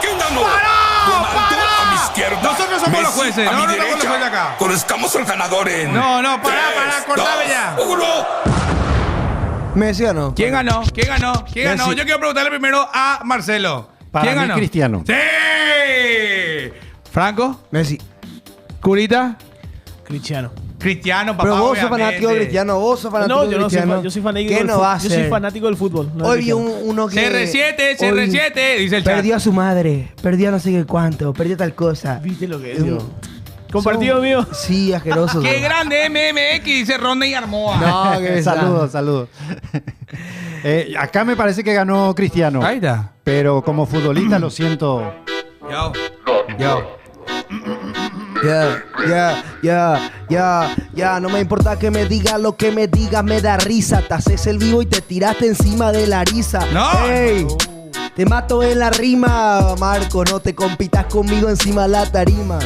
¿Quién ganó? Ronaldo a mi izquierda. Nosotros somos los jueces, a mi no somos los derecha. jueces acá. Conozcamos al ganador en. No, pará, 3, cortame ya. 2, 1. ¿Messi o no? ¿Quién ganó? Messi. Yo quiero preguntarle primero a Marcelo. Para ¿Quién mí, ganó? Cristiano. ¡Sí! ¿Franco? Messi. ¿Curita? Cristiano. Cristiano, papá, Pero vos sos obviamente. fanático de Cristiano, vos sos fanático No, de yo no soy, Cristiano. yo soy fanático ¿Qué del no va a fútbol. Yo soy ser? fanático del fútbol. no de Hoy vi Cristiano. uno que... CR7, dice el chat. Perdió a su madre, perdió no sé qué cuánto, perdió tal cosa. ¿Viste lo que es? Mm. Dios? Compartido mío. Sí, asqueroso. ¡Qué grande MMX! Dice Ronda y Armoa. No, qué Saludos. Acá me parece que ganó Cristiano. Ahí está. Pero como futbolista lo siento. Yo. Ya, no me importa que me digas lo que me digas, me da risa. Te haces el vivo y te tiraste encima de la risa. No. ¡Ey! Te mato en la rima, Marco, no te compitas conmigo encima de la tarima.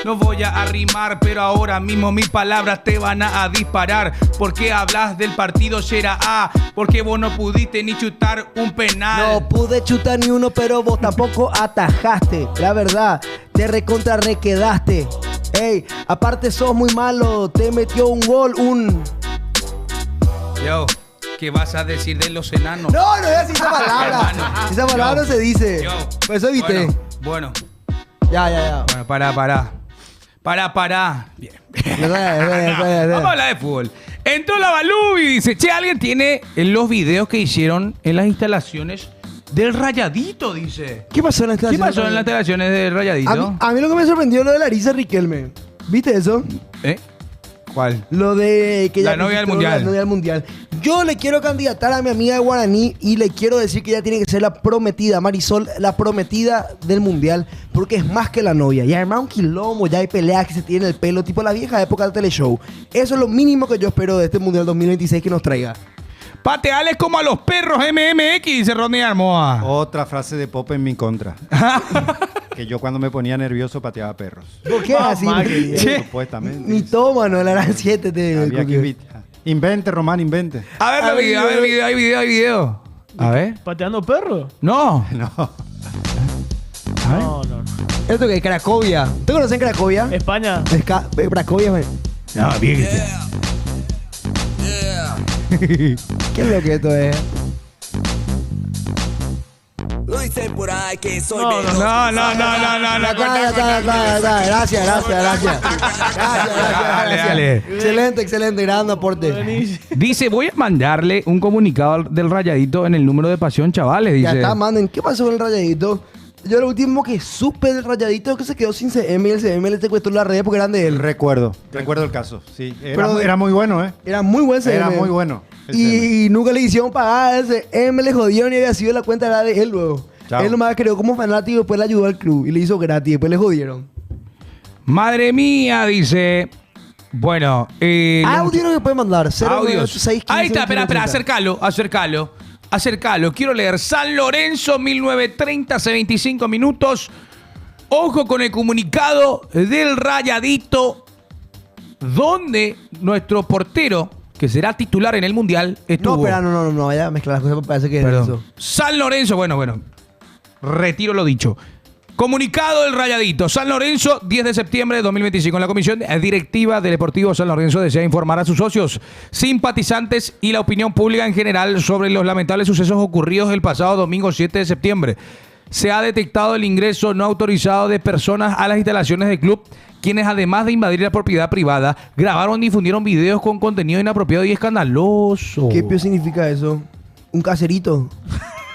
No voy a arrimar, pero ahora mismo mis palabras te van a disparar. ¿Por qué hablas del partido Shera A? Porque vos no pudiste ni chutar un penal. No pude chutar ni uno, pero vos tampoco atajaste. La verdad, te recontra requedaste. Ey, aparte sos muy malo, te metió un gol, Yo, ¿qué vas a decir de los enanos? No es así esa palabra. Hermano. Esa palabra Yo. se dice. Yo. Por eso viste. Bueno, Ya. para. Bien. Vamos Vamos a hablar de fútbol. Entró la Balú y dice, che, ¿alguien tiene los videos que hicieron en las instalaciones del Rayadito? Dice. ¿Qué pasó en la ¿Qué instalación? pasó en las instalaciones del Rayadito? A mí lo que me sorprendió es lo de Larisa Riquelme. ¿Viste eso? ¿Eh? ¿Cuál? Lo de que La ella novia del visitó mundial. La novia del mundial. Yo le quiero candidatar a mi amiga de Guaraní y le quiero decir que ella tiene que ser la prometida, Marisol, la prometida del mundial, porque es más que la novia. Y además un quilombo, ya hay peleas que se tienen el pelo, tipo la vieja época del teleshow. Eso es lo mínimo que yo espero de este mundial 2026 que nos traiga. Pateales como a los perros MMX, dice Ronnie Armoa. Otra frase de Pop en mi contra. Que yo cuando me ponía nervioso pateaba perros. ¿Por qué es así? Supuestamente. Ni tómano, la gran 7 Había que invente, Román, invente. A ver, hay video. A ver. ¿Pateando perro? No. No. No. ¿Esto qué es? Cracovia. ¿Te conocen Cracovia? España. Cracovia, man. No, bien. ¿Qué es lo que esto es? Lo dicen por ahí que soy No. Gracias. Dale. Excelente, gran aporte. Dice, voy a mandarle un comunicado del Rayadito en el número de pasión, chavales. Dice. Ya está, manden. ¿Qué pasó con el Rayadito? Yo lo último que supe del Rayadito es que se quedó sin CM y el CM le secuestró la red porque eran de él. Recuerdo el caso, sí. Pero Era muy bueno, ¿eh? Era muy buen CM. Era muy bueno. Y nunca le hicieron pagar ese. Me le jodieron y había sido la cuenta era de él luego. Chao. Él nomás creó como fanático, después le ayudó al club y le hizo gratis, después le jodieron. Madre mía, dice. Bueno, Audio no me puede mandar. audios. 098-615-2180. Ahí está, espera, acércalo. Quiero leer. San Lorenzo, 1930, hace 25 minutos. Ojo con el comunicado del Rayadito, donde nuestro portero, que será titular en el Mundial, estuvo. No, espera, no, vaya a mezclar las cosas, me parece que es Perdón. eso. San Lorenzo, bueno, retiro lo dicho. Comunicado del Rayadito. San Lorenzo, 10 de septiembre de 2025. La comisión directiva del Deportivo San Lorenzo desea informar a sus socios, simpatizantes y la opinión pública en general sobre los lamentables sucesos ocurridos el pasado domingo 7 de septiembre. Se ha detectado el ingreso no autorizado de personas a las instalaciones del club, quienes además de invadir la propiedad privada, grabaron y difundieron videos con contenido inapropiado y escandaloso. ¿Qué pio significa eso? ¿Un caserito?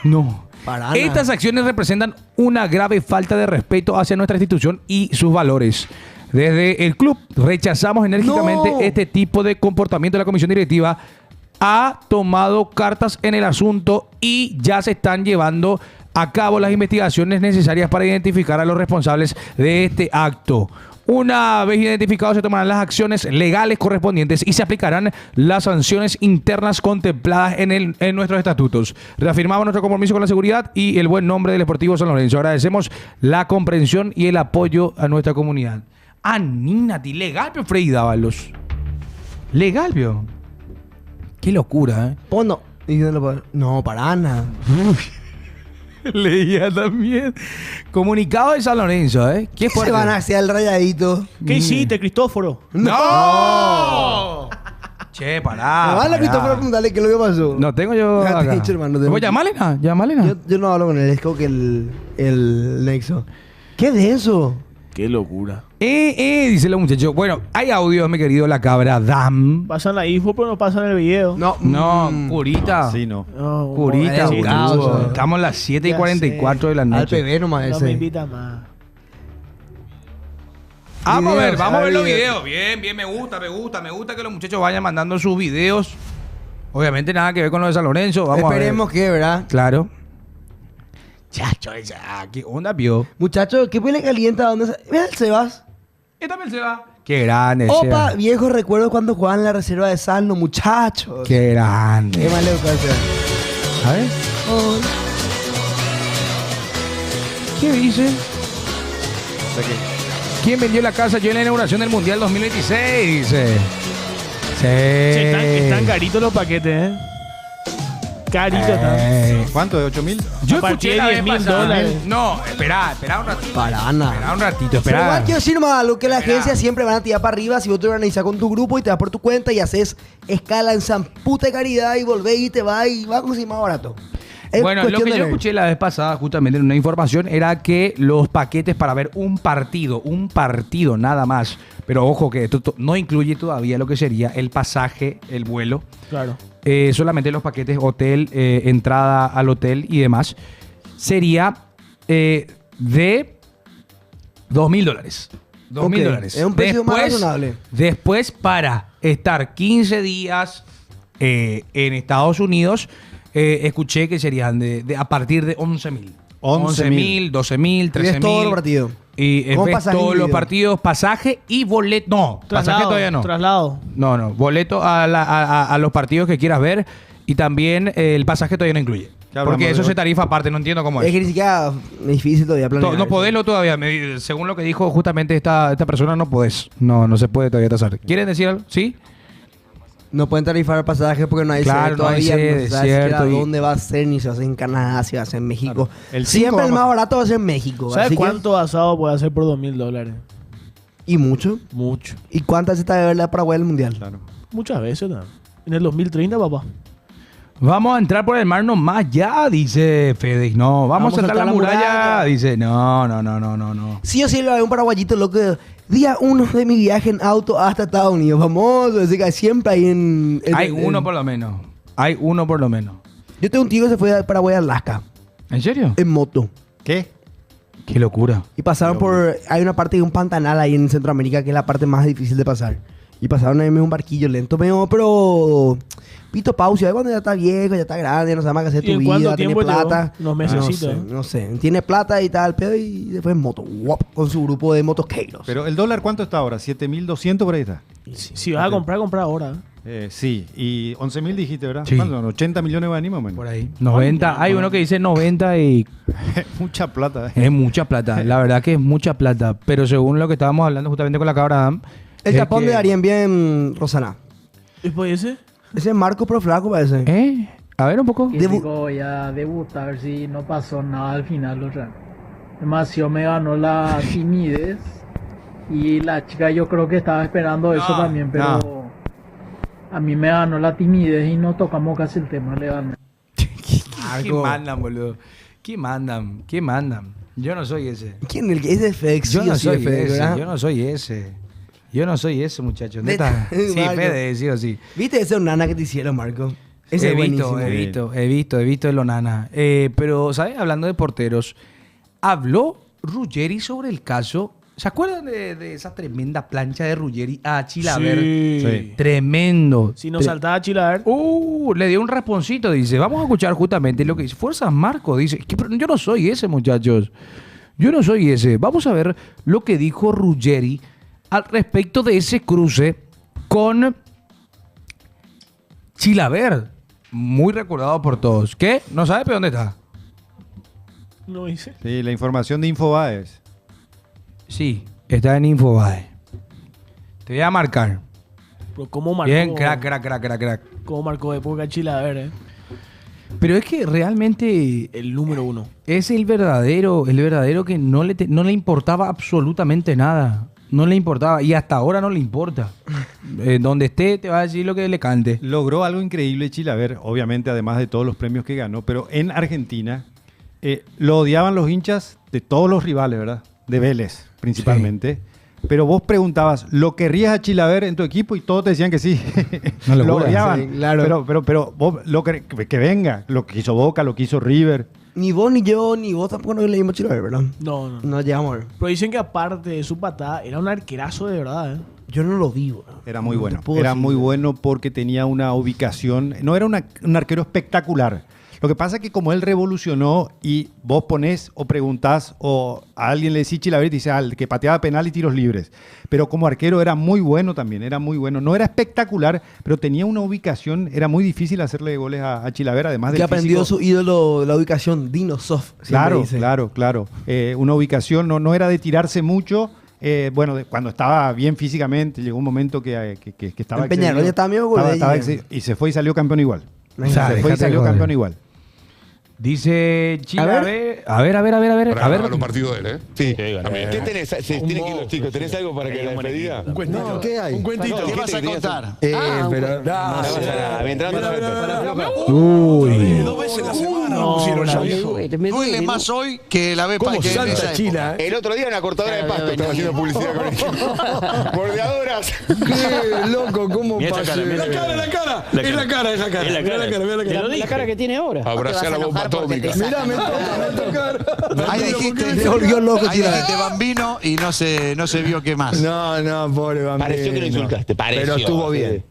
No. Parana. Estas acciones representan una grave falta de respeto hacia nuestra institución y sus valores. Desde el club rechazamos enérgicamente este tipo de comportamiento. La comisión directiva ha tomado cartas en el asunto y ya se están llevando a cabo las investigaciones necesarias para identificar a los responsables de este acto. Una vez identificados, se tomarán las acciones legales correspondientes y se aplicarán las sanciones internas contempladas en nuestros estatutos. Reafirmamos nuestro compromiso con la seguridad y el buen nombre del Deportivo San Lorenzo. Agradecemos la comprensión y el apoyo a nuestra comunidad. Anínati, legal, pero Freddy Dávalos. Legal, vio. Qué locura, ¿eh? Pono. No, Parana. Leía también. Comunicado de San Lorenzo, ¿eh? ¿Qué Se van a hacer el Rayadito. ¿Qué hiciste, Cristóforo? ¡No! Che, pará. Me va a Cristóforo a preguntarle qué es lo que pasó. No tengo yo Ya te acá. he dicho, hermano, ¿Voy a llamarle nada? ¿Llamarle nada? Yo no hablo con él, es como que el nexo. ¿Qué es de eso? Qué locura. Dice la muchacha. Bueno, hay audios, mi querido La Cabra Dam. Pasan la info, pero no pasan el video. No, curita. Sí, no. No, Curita, sí, boludo. no, Estamos a las 7 y Ya 44 de la Al noche. PB nomás no ese. me invita más. Vamos Videos, a ver los videos. videos. Bien, me gusta que los muchachos vayan mandando sus videos. Obviamente nada que ver con lo de San Lorenzo. Vamos Esperemos a ver. que, ¿verdad? Claro. Chacho, ¿qué onda, vio? Muchachos, ¿qué pele calienta? ¿Dónde se... Mira el Sebas. Y también se va. Qué grande, Opa, Seba. viejos recuerdos cuando jugaban en la reserva de Salno, muchachos. Qué grande. Qué mal educación. A ver. ¿Qué dice? ¿Quién vendió la casa yo en la inauguración del Mundial 2026? Dice. Sí. Che, están caritos los paquetes, ¿eh? Caritos están. ¿Cuánto? ¿De 8.000? Yo A partir escuché de la vez $10.000 pasada. dólares. No, espera un ratito. Parana. Espera un ratito, Pero espera. igual quiero decir nomás algo que la Espera. agencia siempre van a tirar para arriba si vos te organizas con tu grupo y te vas por tu cuenta y haces escala en San Puta de Caridad y volvés y te vas y vas a conseguir más barato. Es Bueno, lo cuestión que de yo ver. escuché la vez pasada, justamente en una información, era que los paquetes para ver un partido nada más, pero ojo que esto no incluye todavía lo que sería el pasaje, el vuelo, Claro. solamente los paquetes hotel, entrada al hotel y demás, sería de $2.000. $2.000. Es un precio más razonable. Después, para estar 15 días en Estados Unidos, escuché que serían a partir de 11.000. 11.000, 12.000, 13.000. Ves todo el partido. Y Con ves pasaje todos los incluido. partidos, pasaje y boleto. No, pasaje todavía no. Traslado. No, boleto a los partidos que quieras ver y también el pasaje todavía no incluye. Ya Porque hablamos eso de- se tarifa aparte, no entiendo cómo Es es. que ni siquiera es difícil todavía planear. No podés lo todavía, según lo que dijo justamente esta persona, no podés. No se puede todavía tasar. ¿Quieren decir algo? ¿Sí? No pueden tarifar el pasaje porque no hay Claro, sede no hay todavía. sede, No se sabe cierto, siquiera y- dónde va a ser, ni si va a ser en Canadá, si va a ser en México. El 5 Siempre el vamos más a- barato va a ser en México. ¿Sabes así que- cuánto asado puede hacer por $2.000? ¿Y mucho? Mucho. ¿Y cuántas está de verdad Paraguay del Mundial? Claro. Muchas veces, ¿no? En el 2030, papá. Vamos a entrar por el mar nomás ya, dice Fede. No, vamos a saltar la muralla. Dice, no. Sí o sí, lo hay un paraguayito loco. Día 1 de mi viaje en auto hasta Estados Unidos. Famoso. Así que siempre hay en... Hay uno por lo menos. Yo tengo un tío que se fue de Paraguay a Alaska. ¿En serio? En moto. ¿Qué? Qué locura. Y pasaron por... Hay una parte de un pantanal ahí en Centroamérica que es la parte más difícil de pasar. Y pasaron ahí medio un barquillo lento, medio, pero... Pito pausa, cuando ya está viejo, ya está grande, no sabe más qué hacer ¿Y tu en cuánto vida, tiene tiempo plata. llevó? Unos mesecitos, No sé. Tiene plata y tal, pero y después moto, guap, con su grupo de motoqueiros. Pero el dólar, ¿cuánto está ahora? 7.200 por ahí está. Si vas a comprar ahora. Sí, y 11.000 dijiste, ¿verdad? Sí. ¿Cuánto? 80 millones de guaraní más o menos. Por ahí. 90. Hay uno que dice 90 y Mucha plata. es mucha plata. La verdad que es mucha plata. Pero según lo que estábamos hablando justamente con la cabra Adam. El es tapón que- de Darien bien Rosana. ¿Y pues ese? Ese es Marco pero flaco parece. A ver un poco. Voy a debutar, a ver si no pasó nada al final. O sea, demasiado me ganó la timidez. Y la chica yo creo que estaba esperando eso también, pero a mí me ganó la timidez y no tocamos casi el tema, le gané. ¿Qué mandan, boludo? ¿Qué mandan? Yo no soy ese. ¿Quién? El que es de FX. Yo no soy ese. ¿verdad? Yo no soy ese, muchacho. Neta. Sí, Marco. Fede, sí o sí. ¿Viste ese Onana que te hicieron, Marco? Ese es buenísimo. He visto el Onana. Pero, ¿sabes? Hablando de porteros, habló Ruggeri sobre el caso. ¿Se acuerdan de esa tremenda plancha de Ruggeri a Chilaver? Sí. Tremendo. Si nos saltaba a Chilaver. Le dio un rasponcito, dice. Vamos a escuchar justamente lo que dice. Fuerzas Marco, dice. Pero yo no soy ese, muchachos. Yo no soy ese. Vamos a ver lo que dijo Ruggeri al respecto de ese cruce con Chilaver. Muy recordado por todos. ¿Qué? ¿No sabe pero dónde está? No hice. Sí, la información de Infobae. Sí, está en Infobae. Te voy a marcar. Pero ¿cómo marcó? Bien, crack. ¿Cómo marcó época Chilaver, Pero es que realmente El número 1. es el verdadero que no le importaba absolutamente nada. No le importaba y hasta ahora no le importa. Donde esté te va a decir lo que le cante. Logró algo increíble Chilaver, obviamente, además de todos los premios que ganó, pero en Argentina lo odiaban los hinchas de todos los rivales, ¿verdad? De Vélez, principalmente. Pero vos preguntabas, ¿lo querrías a Chilaver en tu equipo? Y todos te decían que sí. No le lo jodas, odiaban. sí, claro. Pero vos, que venga. Lo que hizo Boca, lo que hizo River. Ni vos, ni yo, ni vos tampoco nos leímos Chilaver, ¿verdad? No. No llegamos a ver. Pero dicen que aparte de su patada, era un arquerazo de verdad, Yo no lo digo. Era muy No bueno. te puedo Era decir. muy bueno porque tenía una ubicación. No era un arquero espectacular. Lo que pasa es que como él revolucionó y vos ponés o preguntás o a alguien le decís Chilaver y te dice que pateaba penal y tiros libres. Pero como arquero era muy bueno también, era muy bueno. No era espectacular, pero tenía una ubicación. Era muy difícil hacerle goles a Chilaver, además Que del aprendió físico. su ídolo, la ubicación, Dino Soft. Claro. Una ubicación no era de tirarse mucho. Cuando estaba bien físicamente, llegó un momento que estaba En Peñarol excedido. ya estaba medio gordillo. Y se fue y salió campeón igual. No, Se fue y déjate salió joder. campeón igual. Dice Chilaver. A ver. Para ganar los partidos de él, Sí. ¿Qué tenés? Se tienen que ir los chicos. ¿Tenés algo para que la despedida? Un cuentito. No, ¿qué hay? Un cuentito. No, ¿Qué vas a contar? Pero no pasa nada. Mientras Dos veces la semana lo pusieron ya, viejo. Duele más hoy que la vez para que en esa época. el otro día una cortadora de pasto estaba haciendo publicidad con el bordeadoras. Qué loco, cómo pasa. La cara. Es la cara. La cara que tiene ahora. Abracé a la bomba atómica. Mirá, me toca. Ahí dijiste, Se volvió loco, ahí Chilaver. dijiste Bambino y no se vio qué más. No, pobre Bambino. Pareció que lo insultaste, pareció. Pero estuvo bien.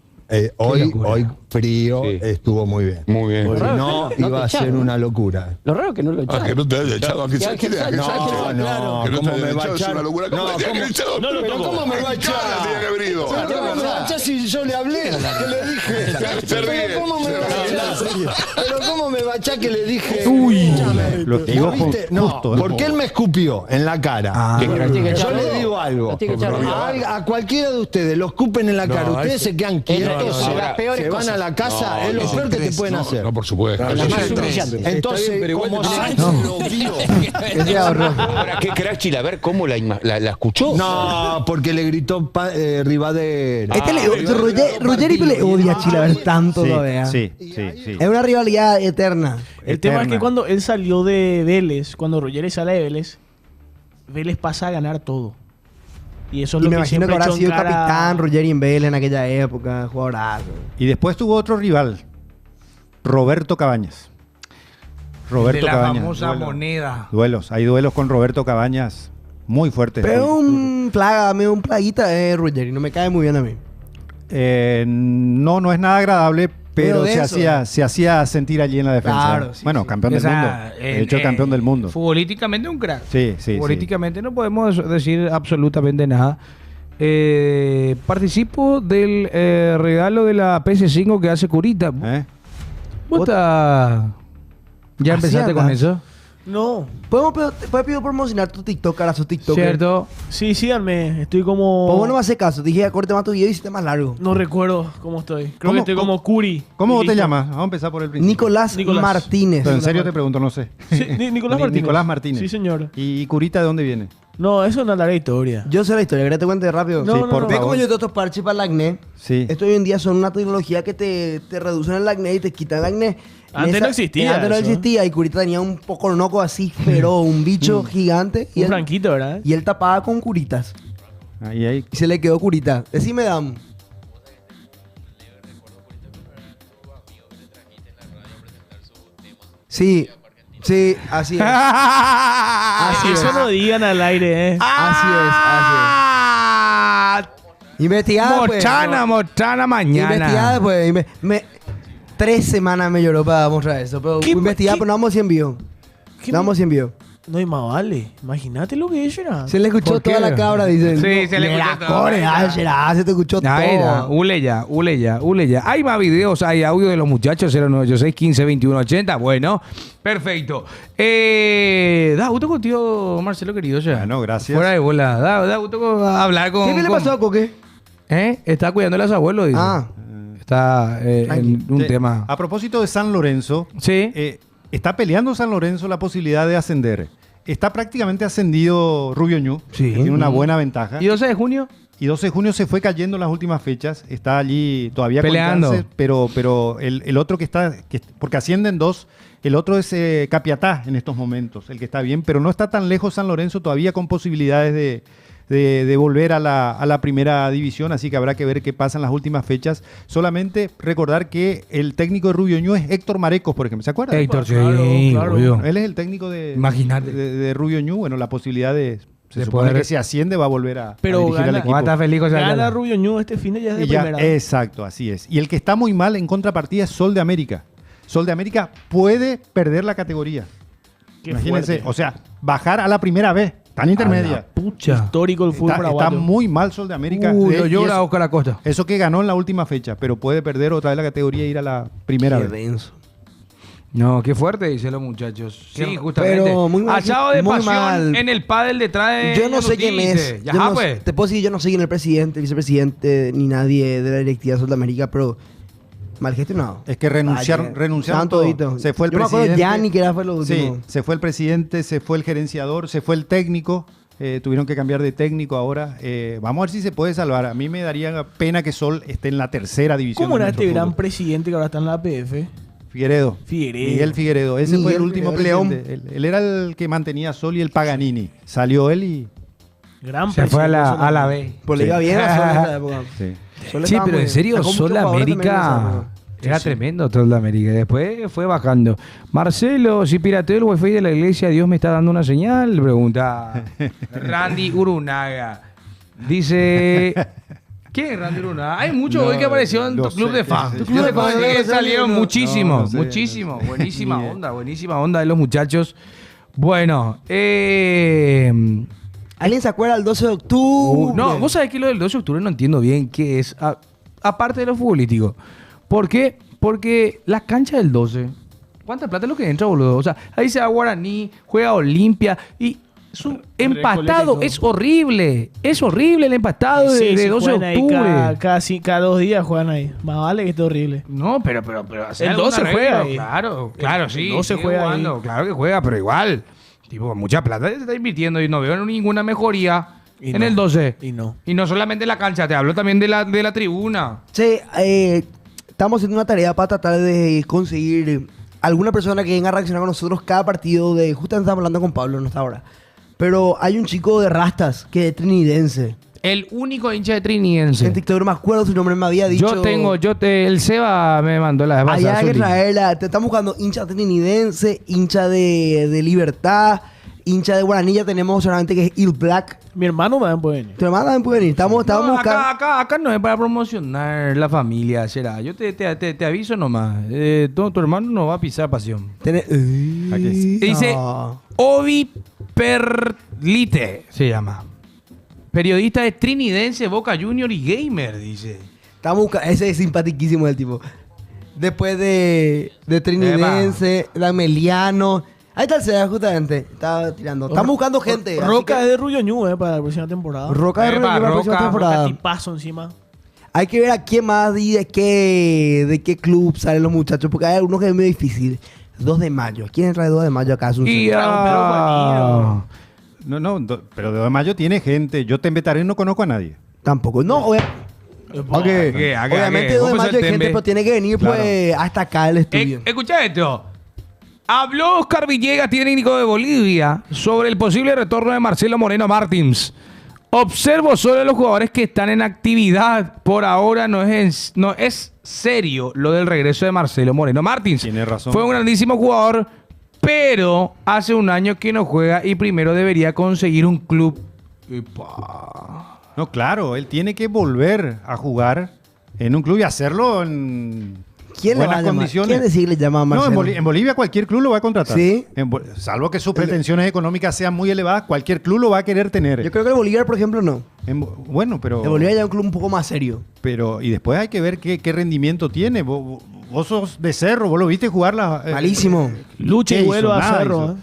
Hoy frío estuvo muy bien. Muy bien. Porque no iba a ser una locura. Lo raro que no lo echaron. Que no te haya echado. Que se quede acá. No, Que no te ¿cómo haya me va a echado, es echar? una locura. ¿Cómo No, te tenía que haber echado? pero ¿cómo me va a echar? Tenía que haber ido. Pero ¿cómo me va a echar si yo le hablé? Que le dije. Se ríe. Pero ¿cómo me va a echar? Pero ¿cómo me va a echar que le dije? Lo esquivó ¿Viste? No, justo. porque él me escupió en la cara. Yo le digo algo. A cualquiera de ustedes lo escupen en la cara. Ustedes se quedan quietos. Se van a la casa. Es lo peor que te pueden hacer. No, por supuesto. Entonces, como Sánchez lo vio. Ahora, ¿qué crack Chilaver? ¿Cómo la escuchó? No, porque le gritó Rivadero. Ruggeri le odia a Chilaver tanto todavía. Sí. Es una rivalidad eterna. El tema es que Eterna. cuando él salió de Vélez, cuando Ruggeri sale de Vélez, Vélez pasa a ganar todo. Y eso es Y lo me que imagino que siempre habrá echó en sido cara- capitán Ruggeri en Vélez en aquella época, jugadorazo. Y después tuvo otro rival, Roberto Cabañas. de la Cabañas. famosa Duelo. moneda. Hay duelos con Roberto Cabañas muy fuertes. Pero medio un plaguita Ruggeri, no me cae muy bien a mí. No es nada agradable, pero de se hacía sentir allí en la defensa. Claro, sí, bueno, sí. campeón del mundo. De hecho, campeón del mundo. Futbolísticamente un crack. Sí, sí. Políticamente no podemos decir absolutamente nada. Participo del regalo de la PS5 que hace Curita. ¿Vos ya empezaste con eso? No. ¿Puedes pedir promocionar tu TikTok, cara, su TikTok? Cierto. Sí, síganme. Estoy como... Pues vos no me haces caso. Te dije, corte más tu video y hiciste más largo. No recuerdo cómo estoy. Creo que estoy como Curi. ¿Cómo vos te Listo. llamas? Vamos a empezar por el principio. Nicolás Martínez. Pero en serio te pregunto, no sé. Sí, Nicolás Martínez. Nicolás Martínez. Sí, señor. ¿Y Curita de dónde viene? No, eso es una larga historia. Yo sé la historia, ¿querés que te cuente rápido? No, Sí, no, por no. ¿Ves favor. cómo yo tengo estos parches para el acné? Sí. Esto hoy en día son una tecnología que te reducen el acné y te quitan el acné. Antes no existía Antes no eso. existía y Curita tenía un poco noco así feroz, un bicho gigante. Un franquito, ¿verdad? Y él tapaba con curitas. Ahí. Y se le quedó curita. Decime, Dam. Sí, sí, así es. Así es. Eso no digan al aire, Así es. Investigada, pues. Mochana mañana. Investigada, pues. 3 semanas me lloró para mostrar eso. Pero investigada, pero no vamos 100 views. No vamos 100 views. No hay más vale. Imagínate lo que era. Se le escuchó ¿Por qué? toda la cabra, dicen. Sí, se le escuchó toda. Se te escuchó Ya era, todo. Uleya. Hay más videos, hay audio de los muchachos, 0986 15 21 80. Bueno, perfecto. Da gusto contigo, Marcelo, querido. Ya. Bueno, gracias. Fuera de bola. Da gusto hablar con. ¿Qué le pasó a Coque? Está cuidando a los abuelos, dice. Está en un tema. A propósito de San Lorenzo, Sí. está peleando San Lorenzo la posibilidad de ascender. Está prácticamente ascendido Rubio Ñu, Sí. que tiene una buena ventaja. ¿Y 12 de junio? Y 12 de junio se fue cayendo en las últimas fechas. Está allí todavía Peleando. con chances, pero el otro que está, porque ascienden 2, el otro es Capiatá en estos momentos, el que está bien, pero no está tan lejos San Lorenzo todavía con posibilidades de volver a la primera división, así que habrá que ver qué pasa en las últimas fechas. Solamente recordar que el técnico de Rubio Ñu es Héctor Marecos, por ejemplo. ¿Se acuerdan? Héctor, sí, claro. obvio. Él es el técnico de Imagínate. de Rubio Ñu. Bueno, la posibilidad se De supone poder- que si asciende va a volver a Pero dirigir al gana- equipo. Va a estar feliz con esa Gana gala. Rubio Ñu este fin de ya es de Y ya, primera. exacto, así es. Y el que está muy mal en contrapartida es Sol de América. Sol de América puede perder la categoría. Qué Imagínense, fuerte. o sea, bajar a la primera vez, tan intermedia. Pucha. Histórico el fútbol Está paraguayo. muy mal Sol de América. Lo Y llora eso, Oscar Acosta. eso que ganó en la última fecha, pero puede perder otra vez la categoría e ir a la primera Qué vez. denso. No, qué fuerte, dicen los muchachos. Sí, Qué- justamente. pero muy mal, Achado de muy pasión mal. en el pádel detrás de Yo no sé quién Yanuti, es. Ya, Yo no- pues. Te puedo decir, yo no sé quién es el presidente, el vicepresidente, ni nadie de la directiva de Sudamérica, pero mal gestionado. Es que renunciaron Estaban todos. toditos. Se fue el Yo me acuerdo presidente. Gianni, que era fue lo Sí, último. se fue el presidente, se fue el gerenciador, se fue el técnico. Tuvieron que cambiar de técnico ahora. Vamos a ver si se puede salvar. A mí me daría pena que Sol esté en la tercera división. ¿Cómo de era nuestro este gran fútbol. presidente que ahora está en la APF? Figueredo. Figueredo. Miguel Figueredo. Ese fue el Miguel último Figueredo. presidente. Él era el que mantenía a Sol y el Paganini. Salió él y... Gran Se fue a la presidente. B. Pues le iba bien a Sol en esa época. Sí. Sol Sí, estaba pero muy en bien. serio, Sacó muchos Sol jugadores también en esa América época. era tremendo, Sol América. Después fue bajando. Marcelo, si pirateo el wifi de la iglesia, Dios me está dando una señal, pregunta Randy Urunaga. Dice... ¿Quién es Randy Urunaga? Hay muchos hoy que apareció en tu club de fans. Tu club de fans que salieron muchísimo, muchísimo. Buenísima onda de los muchachos. Bueno, ¿Alguien se acuerda del 12 de octubre? no, vos sabés que lo del 12 de octubre no entiendo bien qué es, aparte de lo futbolístico. ¿Por qué? Porque la cancha del 12, ¿cuánta plata es lo que entra, boludo? O sea, ahí se va Guaraní, juega Olimpia y su empatado Recoleta y es horrible. Es horrible el empatado Sí, de sí, 12 de juegan ahí octubre. cada 2 días juegan ahí. Más vale que esté horrible. No, pero hacer El algún 12 arreglo, juega ahí. Claro, sí. El 12 sigue juega jugando, ahí. claro que juega, pero igual. Tipo, mucha plata se está invirtiendo y no veo ninguna mejoría Y en no. el 12. Y no. Y no solamente en la cancha, te hablo también de la tribuna. Che, estamos haciendo una tarea para tratar de conseguir alguna persona que venga a reaccionar con nosotros cada partido de... Justamente estamos hablando con Pablo en esta hora. Pero hay un chico de rastas que es trinidense. El único hincha de Trinidense. En TikTok no me acuerdo su nombre, me había dicho... el Seba me mandó la vez pasada Allá hay su que link. traerla. Te estamos buscando hincha trinidense, hincha de Libertad, hincha de Guaraní ya tenemos solamente que es Il Black. Mi hermano también puede venir. Tu hermano también puede venir. Estamos No, buscando. acá no es para promocionar la familia, será. Yo te aviso nomás. Tu hermano no va a pisar pasión. Dice Ovi Perlite, se llama. Periodista de Trinidense, Boca Junior y gamer, dice. Estamos buscando. Ese es simpaticísimo el tipo. Después de Trinidense, Dameliano. Ahí está el Cedar, justamente. Estaba tirando. Estamos buscando gente. Roca es de Ruyoñú, para la próxima temporada. Roca de Ruyoñú para la próxima temporada. Tipazo encima. Hay que ver a quién más y de qué club salen los muchachos, porque hay algunos que es muy difícil. 2 de mayo. ¿Quién trae 2 de mayo acá? Pero 2 de mayo tiene gente. Yo Tembetarén no conozco a nadie. Tampoco. No, obviamente 2 de mayo hay gente, pero tiene que venir pues hasta acá el estudio. Escucha esto. Habló Oscar Villegas, técnico de Bolivia, sobre el posible retorno de Marcelo Moreno Martins. Observo solo los jugadores que están en actividad. Por ahora no es serio lo del regreso de Marcelo Moreno Martins. Tiene razón. Fue un grandísimo jugador, pero hace un año que no juega y primero debería conseguir un club. No, claro, él tiene que volver a jugar en un club y hacerlo en ¿Quién le va a llamar? ¿Quién le llama a Marcelo? No, en Bolivia cualquier club lo va a contratar. ¿Sí? Salvo que sus pretensiones económicas sean muy elevadas, cualquier club lo va a querer tener. Yo creo que el Bolívar, por ejemplo, no. Pero... El Bolívar ya es un club un poco más serio. Y después hay que ver qué rendimiento tiene. Vos sos de Cerro, vos lo viste jugar malísimo. Lucha y vuelva a Cerro.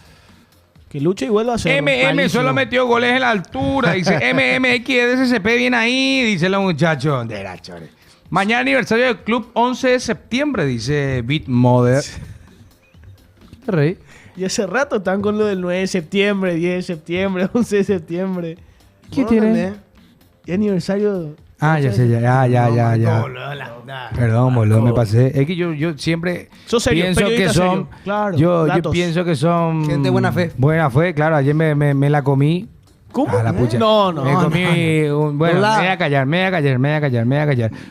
Que lucha y vuelva a Cerro. Solo metió goles en la altura. Dice SCP viene ahí, dice los muchachos. De la chore. Mañana aniversario del club 11 de septiembre, dice Bitmother. ¿Qué rey? Y hace rato están con lo del 9 de septiembre, 10 de septiembre, 11 de septiembre. ¿Qué tiene? ¿Qué aniversario? Ya sé, ya. Perdón, boludo, me pasé. Es que yo siempre pienso que son... Claro, yo pienso que son... Gente de buena fe. Buena fe, claro. Ayer me la comí. ¿Cómo? La pucha. No. Me comí bueno, me voy a callar.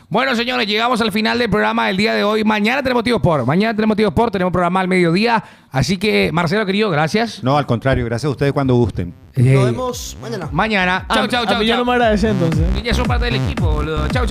Bueno, señores, llegamos al final del programa del día de hoy. Mañana tenemos Tío Sport. Tenemos programa al mediodía. Así que, Marcelo, querido, gracias. No, al contrario, gracias a ustedes cuando gusten. Nos vemos mañana. Chau. Ya no me agradece entonces. Ya son parte del equipo, boludo. Chau.